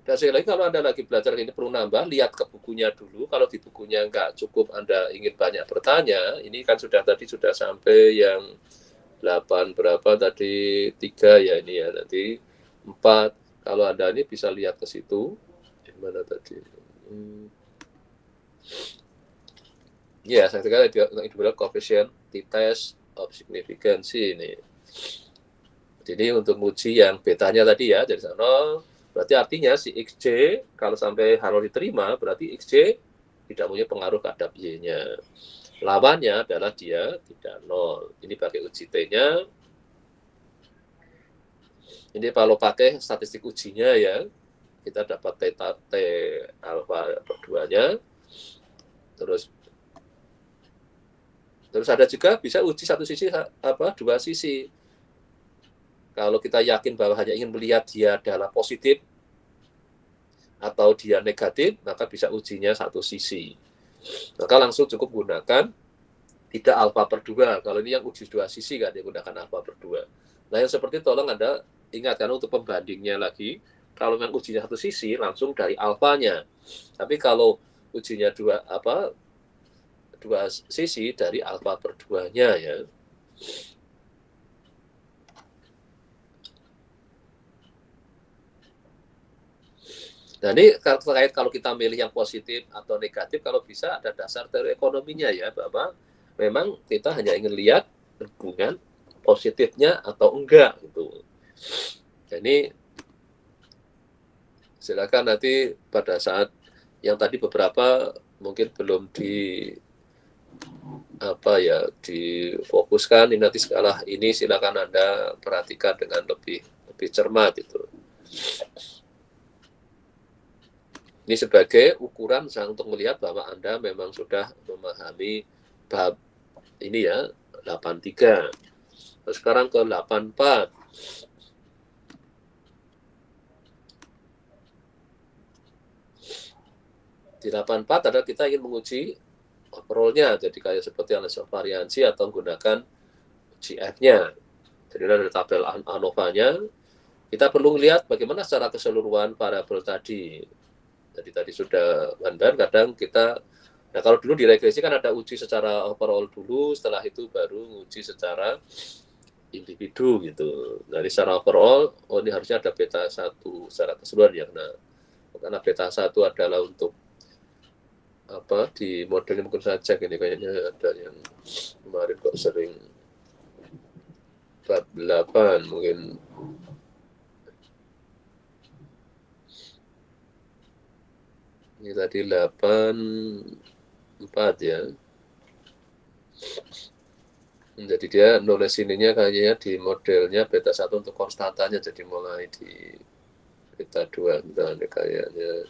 dan sekali lagi kalau Anda lagi belajar ini perlu nambah, lihat ke bukunya dulu. Kalau di bukunya nggak cukup Anda ingin banyak bertanya, ini kan tadi sudah sampai yang 8 berapa tadi 3 ya ini ya, nanti 4. Kalau Anda ini bisa lihat ke situ. Gimana tadi? Ya, saya kira individual coefficient t-test of significance ini. Jadi untuk uji yang betanya tadi ya, dari sana berarti artinya si XJ kalau sampai H0 diterima, berarti XJ tidak punya pengaruh terhadap Y-nya. Lawannya adalah dia tidak 0. Ini pakai uji T-nya. Ini kalau pakai statistik ujinya ya, kita dapat T alfa per 2-nya. Terus ada juga bisa uji satu sisi dua sisi. Kalau kita yakin bahwa hanya ingin melihat dia adalah positif atau dia negatif, maka bisa ujinya satu sisi. Maka langsung cukup gunakan tidak alfa per 2. Kalau ini yang uji dua sisi kan, dia gunakan alfa per 2. Nah yang seperti tolong Anda ingatkan untuk pembandingnya lagi, kalau memang ujinya satu sisi, langsung dari alfanya. Tapi kalau ujinya dua sisi, dari alfa per 2-nya ya. Nah ini terkait kalau kita milih yang positif atau negatif, kalau bisa ada dasar teori ekonominya ya, bahwa memang kita hanya ingin lihat hubungan positifnya atau enggak gitu. Jadi silakan nanti pada saat yang tadi beberapa mungkin belum difokuskan, ini nanti skala ini silakan Anda perhatikan dengan lebih cermat itu. Ini sebagai ukuran untuk melihat bahwa Anda memang sudah memahami bab ini ya, 83. Terus sekarang ke 84. Di 84 adalah kita ingin menguji overall-nya, jadi kayak seperti analisis variansi atau menggunakan GF-nya. Jadi ada tabel ANOVA-nya. Kita perlu lihat bagaimana secara keseluruhan variabel tadi. Jadi tadi sudah gambar, kadang kita, nah kalau dulu di regresi kan ada uji secara overall dulu, setelah itu baru uji secara individu gitu. Dari secara overall, oh ini harusnya ada beta 1 secara keseluruhan ya. Nah, karena beta 1 adalah untuk apa di modelnya mungkin saya cek ini kayaknya ada yang kemarin kok sering bab 8 mungkin. Ini tadi 84 ya. Jadi dia nulis ininya kayaknya di modelnya beta 1 untuk konstantanya, jadi mulai di beta 2 misalnya kayaknya.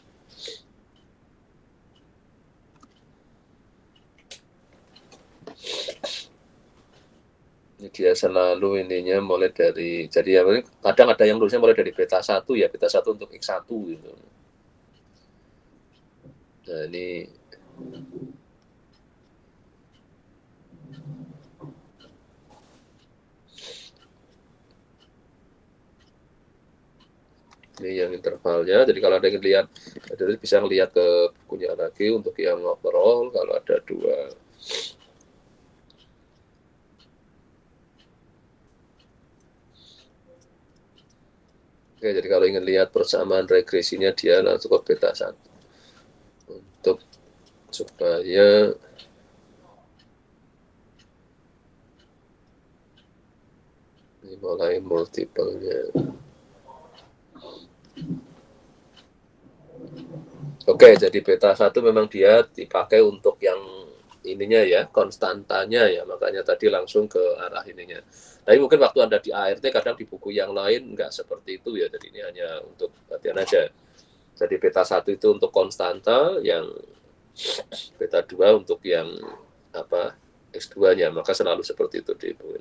Ini dia selalu ininya mulai dari, jadi ya kadang ada yang nulisnya mulai dari beta 1 ya, beta 1 untuk X1 gitu. Nah ini yang intervalnya. Jadi kalau ada yang lihat, jadi bisa ngelihat ke bukunya lagi untuk yang overall kalau ada 2. Oke, jadi kalau ingin lihat persamaan regresinya dia langsung ke beta 1 untuk supaya ini mulai multiple-nya. Oke, jadi beta 1 memang dia dipakai untuk yang ininya ya, konstantanya ya, makanya tadi langsung ke arah ininya. Tapi mungkin waktu Anda di ART kadang di buku yang lain nggak seperti itu ya, jadi ini hanya untuk latihan aja. Jadi beta 1 itu untuk konstanta, yang beta 2 untuk yang apa X2-nya, maka selalu seperti itu di buku.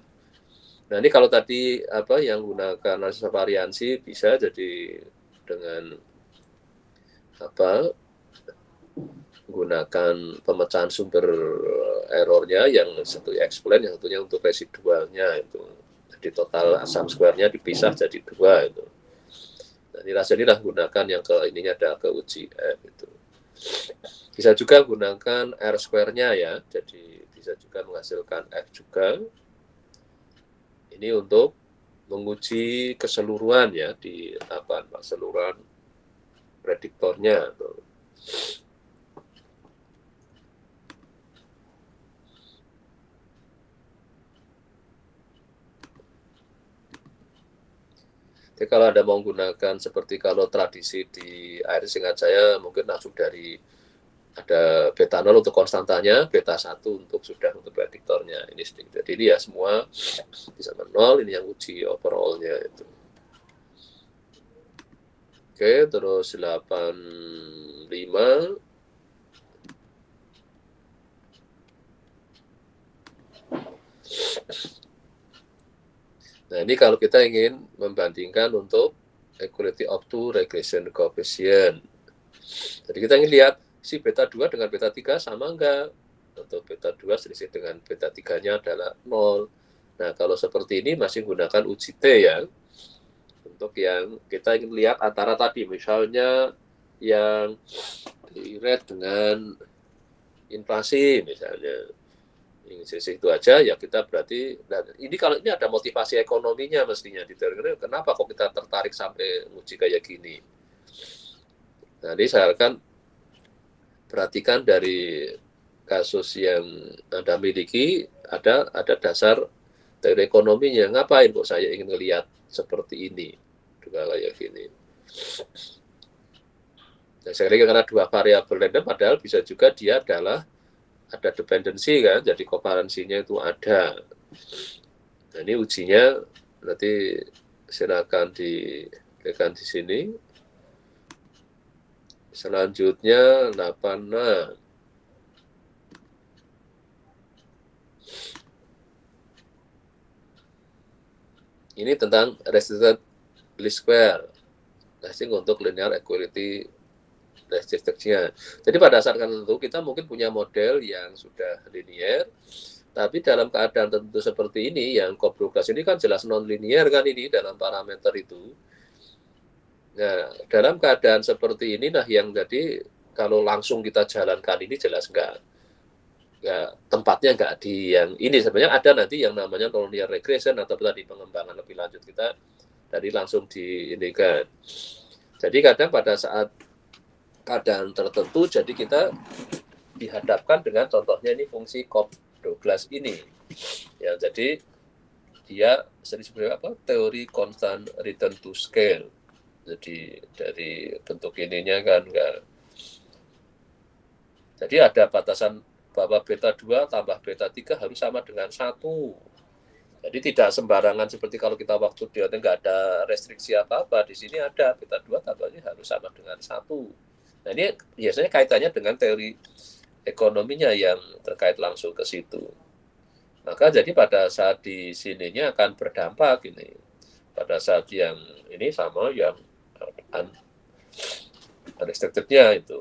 Nah ini kalau tadi apa yang gunakan analisis variansi bisa jadi dengan apa gunakan pemecahan sumber errornya yang satu explain, yang satunya untuk residualnya itu. Jadi total sum square-nya dipisah jadi 2 itu. Nah, ini rasanya gunakan yang ke ininya ada ke uji F itu. Bisa juga gunakan R square-nya ya. Jadi bisa juga menghasilkan F juga. Ini untuk menguji keseluruhan ya di apa keseluruhan prediktornya. Jadi kalau Anda mau menggunakan seperti kalau tradisi di air singkat saya mungkin langsung dari ada beta 0 untuk konstantanya, beta 1 untuk sudah untuk prediktornya. Ini sedikit. Jadi ini ya semua bisa 0, ini yang uji overall-nya itu. Oke, terus 85. Nah, ini kalau kita ingin membandingkan untuk equality of two regression coefficient. Jadi kita ingin lihat si beta 2 dengan beta 3 sama enggak? Atau beta 2 selisih dengan beta 3-nya adalah 0. Nah, kalau seperti ini masih gunakan uji T ya. Untuk yang kita ingin lihat antara tadi, misalnya yang di rate dengan inflasi misalnya. Sisi itu aja ya kita berarti, nah, ini kalau ini ada motivasi ekonominya mestinya diterima. Kenapa kok kita tertarik sampai uji kayak gini? Nah, ini saya akan perhatikan dari kasus yang Anda miliki ada dasar teori ekonominya. Ngapain kok saya ingin melihat seperti ini juga kayak gini? Nah, saya kira karena dua variabel random, padahal bisa juga dia adalah ada dependensi kan, jadi kovalensinya itu ada. Nah, ini ujinya nanti silakan dilihat di sini. Selanjutnya 86. Ini tentang restricted least square. Testing untuk linear equality restricted-nya. Jadi pada saat tertentu kita mungkin punya model yang sudah linear, tapi dalam keadaan tertentu seperti ini, yang COP12 ini kan jelas non-linear kan ini dalam parameter itu. Nah, dalam keadaan seperti ini, nah yang jadi kalau langsung kita jalankan ini jelas enggak tempatnya enggak di yang ini. Sebenarnya ada nanti yang namanya nonlinear regression atau tadi pengembangan lebih lanjut kita tadi langsung diindikan. Jadi kadang pada saat keadaan tertentu, jadi kita dihadapkan dengan contohnya ini fungsi COP12 ini. Ya, jadi dia sebenarnya apa? Teori constant return to scale. Jadi dari bentuk ininya kan enggak. Jadi ada batasan bahwa beta 2 tambah beta 3 harus sama dengan 1. Jadi tidak sembarangan seperti kalau kita waktu dia enggak ada restriksi apa-apa. Di sini ada beta 2 tambahnya harus sama dengan 1. Nah, ini biasanya kaitannya dengan teori ekonominya yang terkait langsung ke situ. Maka jadi pada saat di sininya akan berdampak ini. Pada saat yang ini sama yang unrestricted-nya itu.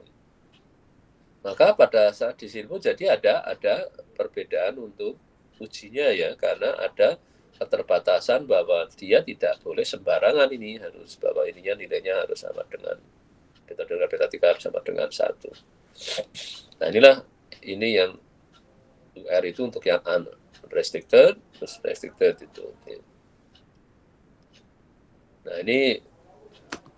Maka pada saat di sini pun jadi ada perbedaan untuk ujinya ya, karena ada keterbatasan bahwa dia tidak boleh sembarangan ini, harus bahwa ininya nilainya harus sama dengan beta 2 beta 3 harus sama dengan 1. Nah, inilah ini yang UR itu untuk yang unrestricted, terus restricted itu. Nah, ini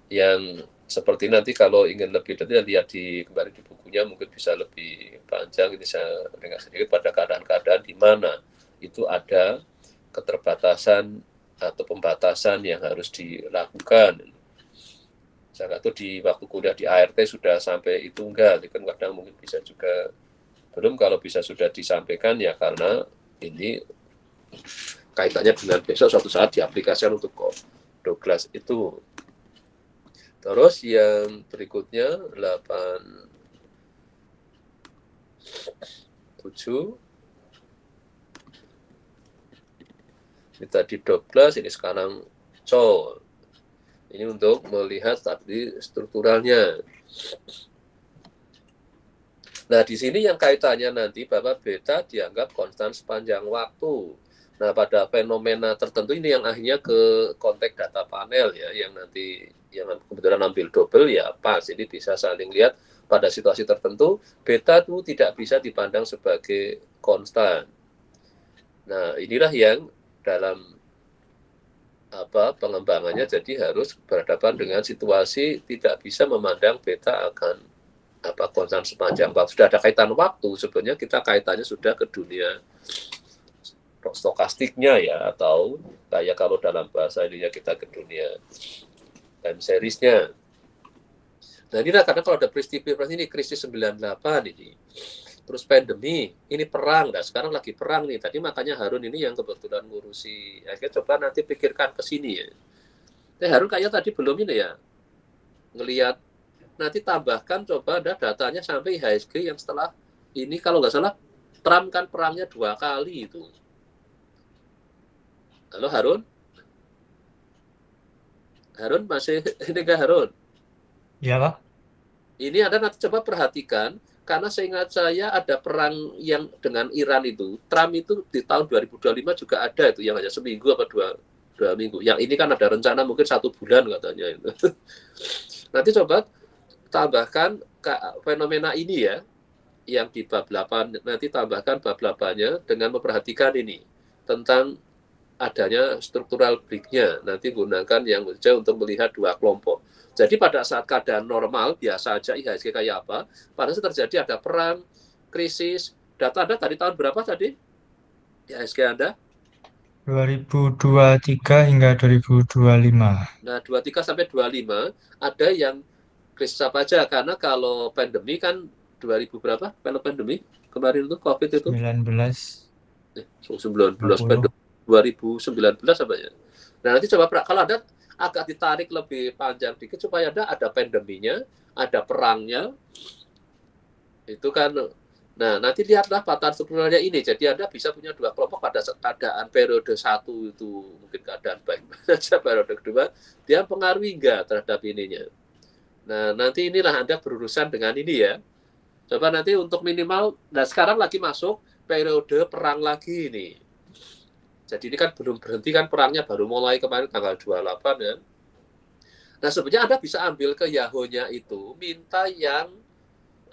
yang seperti nanti kalau ingin lebih detail lihat kembali di bukunya, mungkin bisa lebih panjang. Ini saya ringkas sedikit pada keadaan-keadaan di mana itu ada keterbatasan atau pembatasan yang harus dilakukan. Saya nggak tahu di waktu kuliah di ART sudah sampai itu enggak, kan kadang mungkin bisa juga belum. Kalau bisa sudah disampaikan ya, karena ini kaitannya dengan besok suatu saat diaplikasikan untuk COP12 itu. Terus yang berikutnya 87. Ini tadi 12, ini sekarang COL. Ini untuk melihat tadi strukturalnya. Nah, di sini yang kaitannya nanti bahwa beta dianggap konstan sepanjang waktu. Nah, pada fenomena tertentu ini yang akhirnya ke konteks data panel ya, yang nanti yang kebetulan ambil double ya pas. Ini bisa saling lihat pada situasi tertentu beta itu tidak bisa dipandang sebagai konstan. Nah, inilah yang dalam pengembangannya jadi harus berhadapan dengan situasi tidak bisa memandang beta akan konstan sepanjang waktu. Sudah ada kaitan waktu, sebenarnya kita kaitannya sudah ke dunia stokastiknya ya, atau kayak kalau dalam bahasa ininya kita ke dunia time series-nya. Nah, ini karena kalau ada peristiwa ini krisis 98 ini, terus pandemi, ini perang, nah sekarang lagi perang nih. Tadi makanya Harun ini yang kebetulan ngurusi, akhirnya coba nanti pikirkan ke sini ya. Harun kayak tadi belum ini ya, ngelihat nanti tambahkan coba ada datanya sampai IHSG yang setelah ini, kalau nggak salah Trump kan perangnya 2 kali itu. Halo Harun? Harun masih ini nggak Harun? Iya Pak. Ini Anda nanti coba perhatikan, karena seingat saya ada perang yang dengan Iran itu, Trump itu di tahun 2025 juga ada itu, yang hanya seminggu apa dua minggu. Yang ini kan ada rencana mungkin 1 bulan katanya itu. Nanti coba tambahkan fenomena ini ya, yang di bab 8, nanti tambahkan bab 8-nya dengan memperhatikan ini, tentang adanya struktural break-nya. Nanti gunakan yang saja untuk melihat 2 kelompok. Jadi pada saat keadaan normal, biasa aja IHSG kayak apa, pada saat terjadi ada perang, krisis, data Anda dari tahun berapa tadi? IHSG Anda? 2023 hingga 2025. Nah, 23 sampai 25, ada yang krisis apa aja, karena kalau pandemi kan 2000 berapa? Kalau pandemi kemarin itu COVID itu? 19. 19 20. pandemi 2019 apa ya? Nah, nanti coba kalau ada agak ditarik lebih panjang dikit supaya ada pandeminya, ada perangnya, itu kan. Nah, nanti lihatlah patahan strukturalnya ini. Jadi Anda bisa punya dua kelompok pada keadaan periode satu itu mungkin keadaan baik saja, periode kedua dia pengaruhi enggak terhadap ininya. Nah, nanti inilah Anda berurusan dengan ini ya. Coba nanti untuk minimal, nah sekarang lagi masuk periode perang lagi ini. Jadi ini kan belum berhenti kan perangnya, baru mulai kemarin tanggal 28 ya. Nah, sebenarnya Anda bisa ambil ke Yahoo-nya itu, minta yang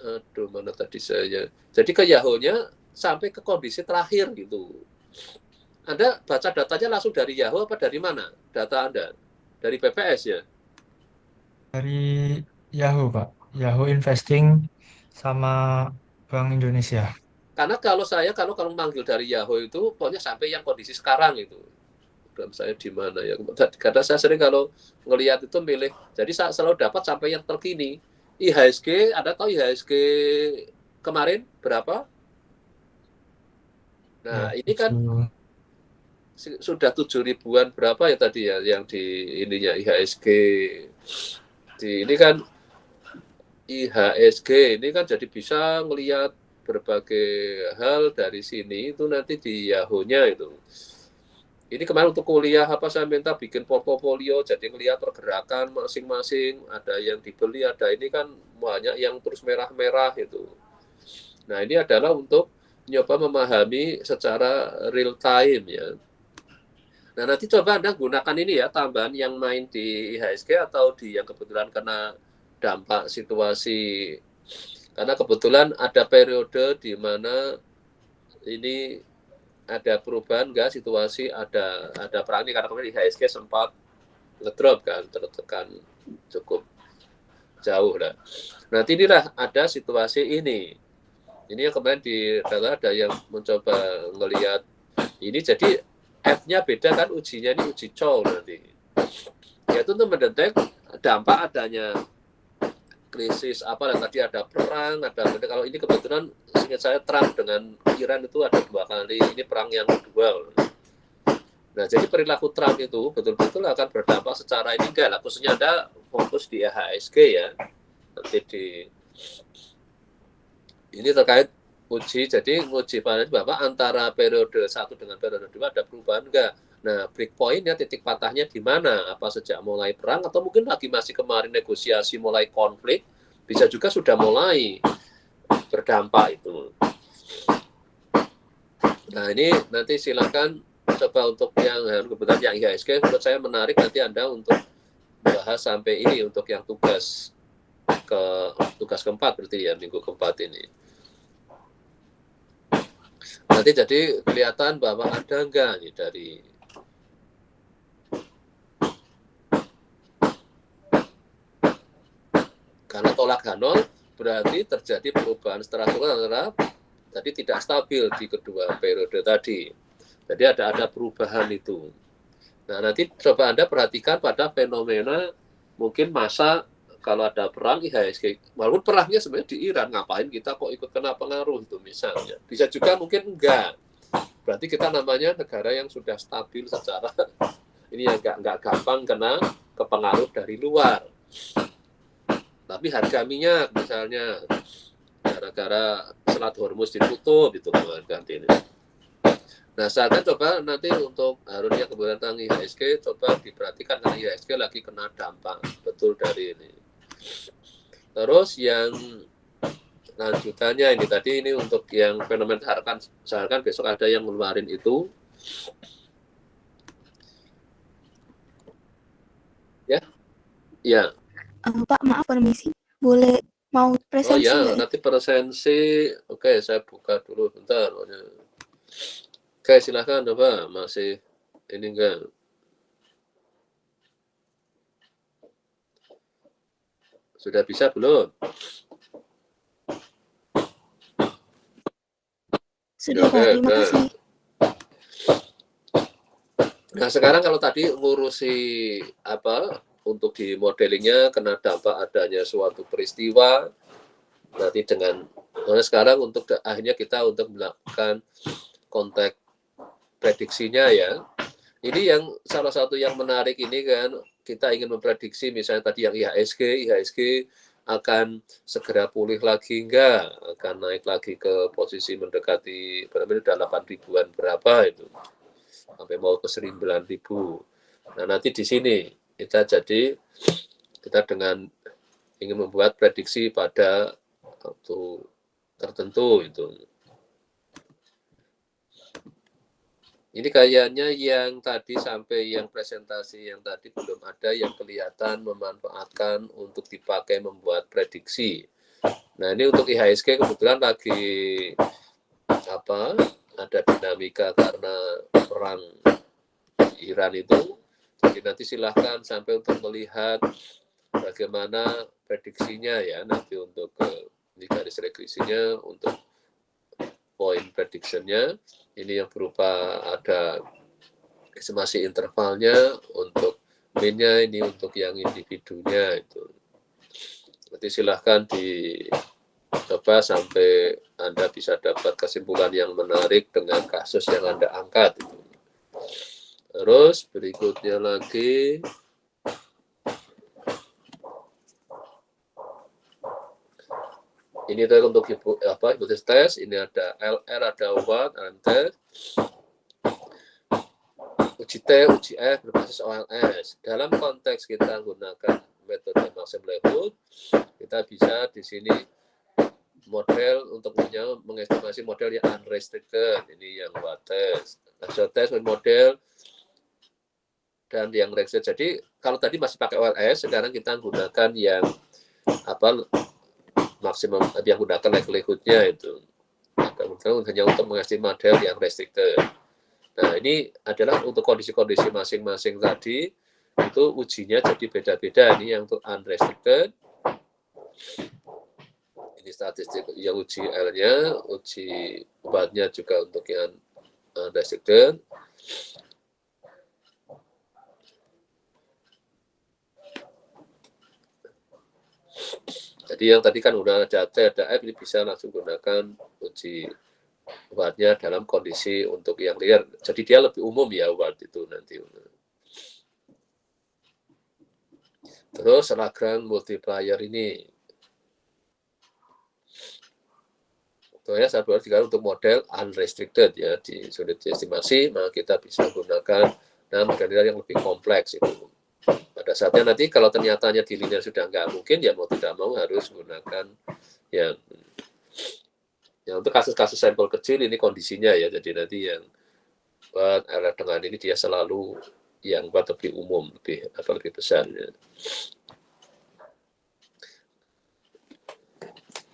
aduh mana tadi saya. Jadi ke Yahoo-nya sampai ke kondisi terakhir gitu. Anda baca datanya langsung dari Yahoo apa dari mana? Data Anda? Dari BPS ya? Dari Yahoo, Pak. Yahoo Investing sama Bank Indonesia. Karena kalau manggil dari Yahoo itu pokoknya sampai yang kondisi sekarang itu. Dan saya di mana ya? Karena saya sering kalau ngelihat itu milih. Jadi saya selalu dapat sampai yang terkini. IHSG, Anda tahu IHSG kemarin berapa? Nah, Ya, ini kan sudah 7 ribuan berapa ya tadi ya yang di ininya IHSG. Ini kan IHSG ini kan jadi bisa ngelihat berbagai hal dari sini itu nanti di Yahoo-nya itu. Ini kemarin untuk kuliah apa saya minta bikin portofolio, jadi ngelihat pergerakan masing-masing, ada yang dibeli, ada ini kan banyak yang terus merah-merah itu. Nah, ini adalah untuk nyoba memahami secara real time ya. Nah, nanti coba Anda gunakan ini ya, tambahan yang main di IHSG atau di yang kebetulan kena dampak situasi. Karena kebetulan ada periode di mana ini ada perubahan enggak situasi, ada perang ini karena kemarin IHSG sempat ngedrop kan, tertekan cukup jauh lah. Nanti inilah ada situasi ini. Ini yang kemarin di data ada yang mencoba ngelihat ini, jadi F-nya beda kan, ujinya ini uji Chow nanti. Yaitu untuk mendetek dampak adanya krisis apa, dan tadi ada perang, kalau ini kebetulan seingat saya Trump dengan Iran itu ada 2 kali, ini perang yang kedua. Nah, jadi perilaku Trump itu betul-betul akan berdampak secara ini enggak lah, khususnya Anda fokus di IHSG ya. Nanti ini terkait uji, jadi uji bahwa antara periode 1 dengan periode 2 ada perubahan enggak. Nah, breakpoint-nya, titik patahnya di mana? Apa sejak mulai perang atau mungkin lagi masih kemarin negosiasi mulai konflik, bisa juga sudah mulai berdampak itu. Nah, ini nanti silakan coba untuk yang kebetulan yang IHSG, menurut saya menarik nanti Anda untuk bahas sampai ini untuk yang tugas keempat berarti ya, minggu keempat ini. Nanti jadi kelihatan bahwa ada enggak nih dari karena tolak Hanoi berarti terjadi perubahan struktural antara tadi tidak stabil di kedua periode tadi. Jadi ada perubahan itu. Nah, nanti coba Anda perhatikan pada fenomena mungkin masa kalau ada perang IHSG, walaupun perangnya sebenarnya di Iran, ngapain kita kok ikut kena pengaruh itu misalnya. Bisa juga mungkin enggak. Berarti kita namanya negara yang sudah stabil secara ini yang enggak gampang kena kepengaruh dari luar. Tapi harga minyak misalnya gara-gara Selat Hormuz ditutup itu ganti ini. Nah, saya akan coba nanti untuk Harun yang kemudian tentang IHSG, coba diperhatikan karena IHSG lagi kena dampak betul dari ini. Terus yang lanjutannya ini tadi ini untuk yang fenomena seharusnya besok ada yang ngeluarin itu. Ya. Ya. Pak, maaf permisi, boleh mau presensi ya, nanti presensi. Oke, saya buka dulu bentar. Oke, silakan Pak, masih ini enggak? Sudah bisa belum? Sudah, Pak, terima kasih. Nah, sekarang kalau tadi ngurusi apa untuk di modelingnya kena dampak adanya suatu peristiwa, nanti sekarang untuk akhirnya kita untuk melakukan konteks prediksinya ya. Ini yang salah satu yang menarik ini kan kita ingin memprediksi misalnya tadi yang IHSG akan segera pulih lagi enggak, akan naik lagi ke posisi mendekati udah 8.000-an berapa itu, sampai mau ke 9.000. Nah, nanti di sini kita dengan ingin membuat prediksi pada waktu tertentu itu. Ini kayaknya yang tadi sampai yang presentasi yang tadi belum ada yang kelihatan memanfaatkan untuk dipakai membuat prediksi. Nah, ini untuk IHSG kebetulan lagi ada dinamika karena perang Iran itu. Jadi nanti silahkan sampai untuk melihat bagaimana prediksinya ya, nanti untuk ini garis regresinya, untuk poin prediction-nya, ini yang berupa ada estimasi intervalnya, untuk mean-nya ini untuk yang individunya itu. Nanti silahkan dicoba sampai Anda bisa dapat kesimpulan yang menarik dengan kasus yang Anda angkat. Terus berikutnya lagi, ini untuk hipotesis tes, ini ada LR, ada what, test, uji T, uji F berbasis OLS. Dalam konteks kita gunakan metode maximum likelihood, kita bisa di sini model untuk mengestimasi model yang unrestricted, ini yang what test. Hasil tes model dan yang restricted. Jadi kalau tadi masih pakai OLS, sekarang kita gunakan yang maksimum yang gunakan likelihood-nya itu. Kemudian hanya untuk mengestimasi model yang restricted. Nah, ini adalah untuk kondisi-kondisi masing-masing tadi, itu ujinya jadi beda-beda. Ini yang untuk unrestricted. Ini statistik yang uji L-nya, uji obatnya juga untuk yang unrestricted. Jadi yang tadi kan udah ada T, ada F, ini bisa langsung gunakan uji obatnya dalam kondisi untuk yang liar. Jadi dia lebih umum ya obat itu nanti. Terus Lagrange multiplier ini. Contohnya 1, 2, 3 untuk model unrestricted ya, di sudah diestimasi, maka kita bisa gunakan model yang lebih kompleks itu. Pada saatnya nanti kalau ternyatanya di linear sudah nggak mungkin, ya mau tidak mau harus menggunakan yang untuk kasus-kasus sampel kecil ini kondisinya ya. Jadi nanti yang buat LR dengan ini dia selalu yang buat lebih umum, lebih besar ya.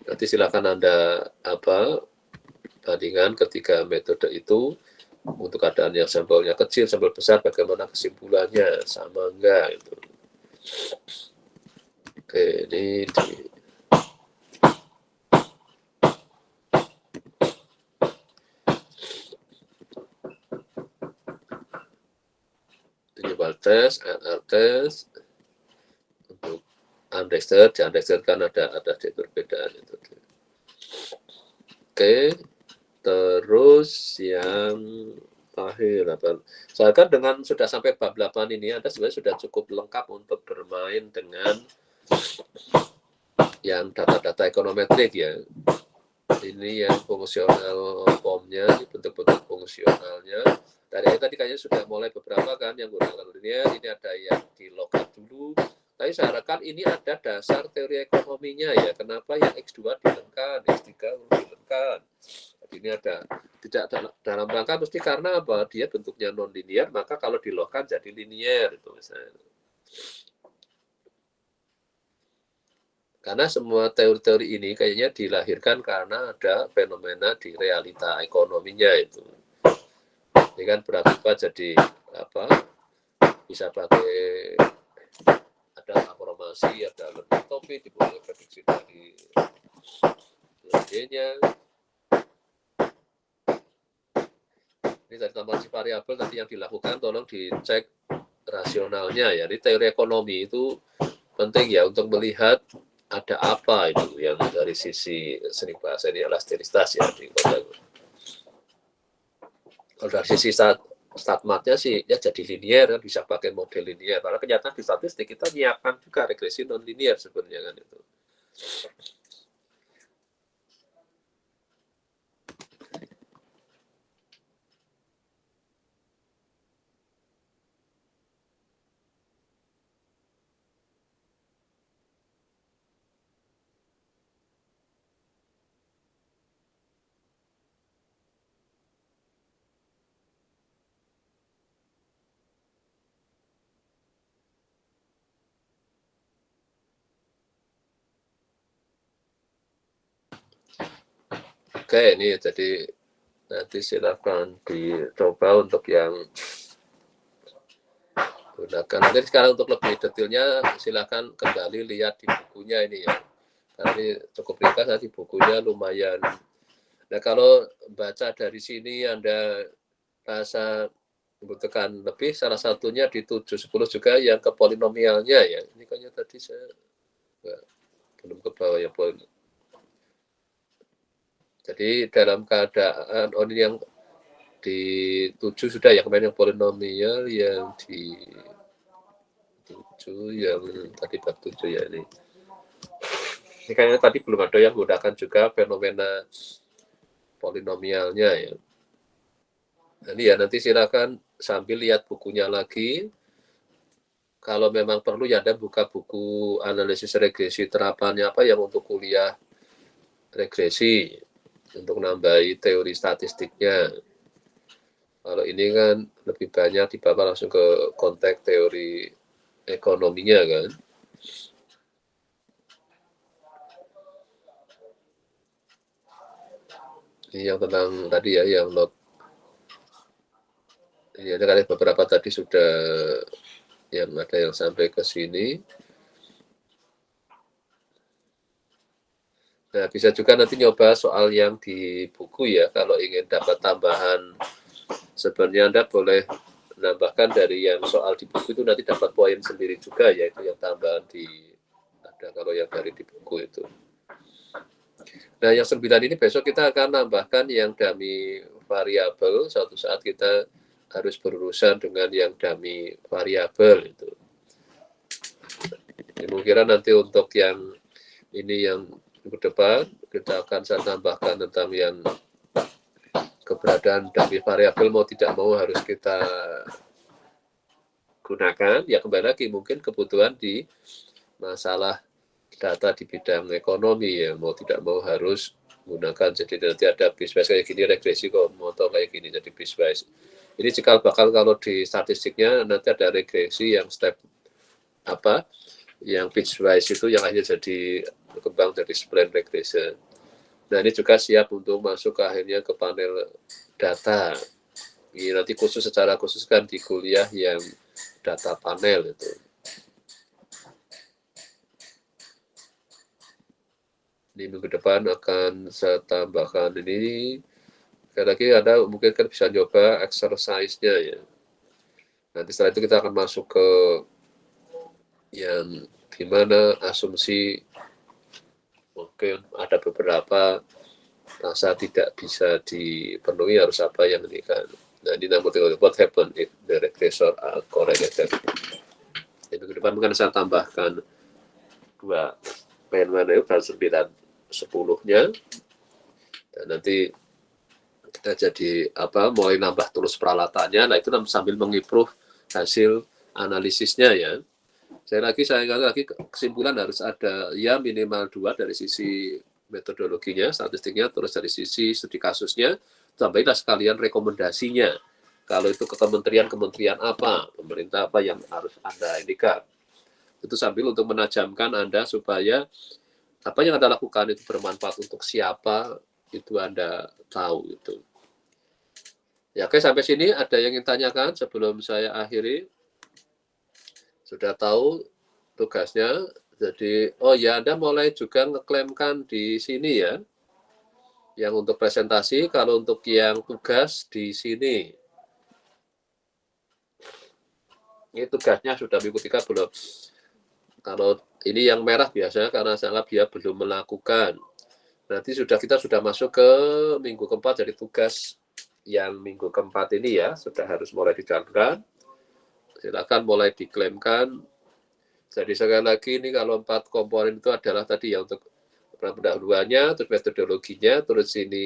Nanti silakan Anda bandingkan ketiga metode itu. Untuk keadaan yang sampelnya kecil, sampel besar, bagaimana kesimpulannya, sama enggak itu. Oke, ini tujuh tes, LR tes untuk unrestricted kan ada perbedaan itu. Oke. Terus yang terakhir, saya kan dengan sudah sampai bab 8 ini, Anda sebenarnya sudah cukup lengkap untuk bermain dengan yang data-data ekonometrik ya. Ini yang fungsional formnya, bentuk-bentuk fungsionalnya. Dari tadi kayaknya sudah mulai beberapa kan yang gunakan linear, ini ada yang di logat dulu. Tapi saya harapkan ini ada dasar teori ekonominya ya. Kenapa yang X2 dilengkan, X3 dilengkan. Ini ada tidak dalam rangka mesti karena apa, dia bentuknya non linear, maka kalau dilogkan jadi linear itu misalnya. Karena semua teori-teori ini kayaknya dilahirkan karena ada fenomena di realita ekonominya itu. Ini kan berakibat jadi bisa pakai ada informasi, ada learning topik, dibuat prediksi dari nya. Ini tadi tambah variabel nanti yang dilakukan tolong dicek rasionalnya ya. Di teori ekonomi itu penting ya untuk melihat ada apa itu yang dari sisi sering bahasa ini elastisitas ya di kalau dari sisi statmatnya sih ya jadi linier, kan bisa pakai model linier. Karena kenyataan di statistik kita nyiapkan juga regresi non linier sebenarnya kan itu. Oke, ini jadi nanti silakan dicoba untuk yang gunakan. Nanti sekarang untuk lebih detailnya silakan kembali lihat di bukunya ini ya. Karena ini cukup ringkas, nanti bukunya lumayan. Nah kalau baca dari sini Anda rasa membutuhkan lebih, salah satunya di 7-10 juga yang ke polinomialnya ya. Ini kayaknya tadi saya belum ke bawah ya polinomial. Jadi dalam keadaan ini yang di 7 sudah ya, kemarin yang polinomial, yang di 7 yang tadi bab 7 ya ini. Ini kayaknya tadi belum ada yang menggunakan juga fenomena polinomialnya ya. Ini ya nanti silakan sambil lihat bukunya lagi. Kalau memang perlu ya Anda buka buku analisis regresi terapannya apa yang untuk kuliah regresi, untuk nambahi teori statistiknya. Kalau ini kan lebih banyak dibawa langsung ke konteks teori ekonominya kan. Ini yang tentang tadi ya, yang not. Ini ada beberapa tadi sudah yang ada yang sampai ke sini. Nah, bisa juga nanti nyoba soal yang di buku ya, kalau ingin dapat tambahan. Sebenarnya Anda boleh menambahkan dari yang soal di buku itu, nanti dapat poin sendiri juga, yaitu yang tambahan ada kalau yang dari di buku itu. Nah, yang 9 ini besok kita akan nambahkan yang dummy variabel. Suatu saat kita harus berurusan dengan yang dummy variabel itu. Kemungkinan nanti untuk yang ini yang ke depan kita akan saya tambahkan tentang yang keberadaan dummy variabel mau tidak mau harus kita gunakan. Ya kembali lagi mungkin kebutuhan di masalah data di bidang ekonomi ya, mau tidak mau harus gunakan. Jadi nanti ada piecewise kayak gini, regresi kok moto kayak gini, jadi piecewise. Ini cikal bakal kalau di statistiknya nanti ada regresi yang step apa, yang piecewise itu yang akhirnya jadi berkembang dari spline regression. Nah ini juga siap untuk masuk ke akhirnya ke panel data. Ini nanti khusus secara khusus kan di kuliah yang data panel itu. Di minggu depan akan saya tambahkan ini. Sekali lagi Anda mungkin kan bisa coba exercise-nya ya. Nanti setelah itu kita akan masuk ke yang dimana asumsi mungkin ada beberapa rasa tidak bisa dipenuhi, harus apa yang ini kan. Nah ini namanya what happened if the regressor are correlated. Di minggu depan mungkin saya tambahkan 2 mana itu dan 9-10-nya. Dan nanti kita jadi mulai nambah terus peralatannya. Nah itu sambil mengimprove hasil analisisnya ya. Saya ingat lagi kesimpulan harus ada ya minimal 2 dari sisi metodologinya, statistiknya, terus dari sisi studi kasusnya, tambahlah sekalian rekomendasinya. Kalau itu ke kementerian apa, pemerintah apa yang harus Anda indikat. Itu sambil untuk menajamkan Anda supaya apa yang Anda lakukan itu bermanfaat untuk siapa, itu Anda tahu itu. Ya oke, sampai sini ada yang ingin tanyakan sebelum saya akhiri? Sudah tahu tugasnya? Jadi, oh ya Anda mulai juga ngeklaimkan di sini ya. Yang untuk presentasi, kalau untuk yang tugas di sini. Ini tugasnya sudah minggu 3 belum? Kalau ini yang merah biasanya karena saya anggap dia belum melakukan. Nanti kita sudah masuk ke minggu keempat dari tugas yang minggu keempat ini ya, sudah harus mulai dijalankan. Silakan mulai diklaimkan. Jadi sekali lagi ini kalau 4 komponen itu adalah tadi ya untuk pendahuluannya, terus metodologinya, terus ini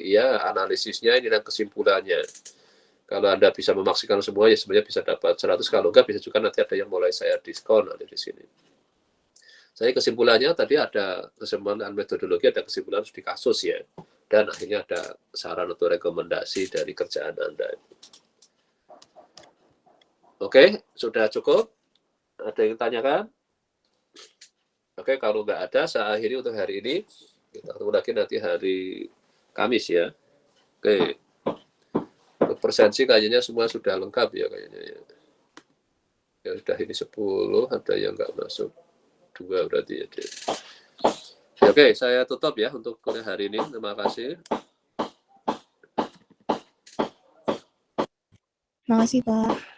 ya analisisnya, ini dan kesimpulannya. Kalau Anda bisa memaksimalkan semua ya sebenarnya bisa dapat 100, kalau enggak bisa juga nanti ada yang mulai saya diskon ada di sini. Saya kesimpulannya tadi ada kesimpulan metodologi, ada kesimpulan studi kasus ya. Dan akhirnya ada saran atau rekomendasi dari kerjaan Anda. Oke, sudah cukup? Ada yang tanyakan? Oke, kalau nggak ada, saya akhiri untuk hari ini. Kita ketemu lagi nanti hari Kamis ya. Oke. Untuk presensi kayaknya semua sudah lengkap ya kayaknya ya. Ya sudah ini 10, ada yang nggak masuk. 2 berarti ya. Oke, saya tutup ya untuk kuliah hari ini. Terima kasih. Terima kasih, Pak.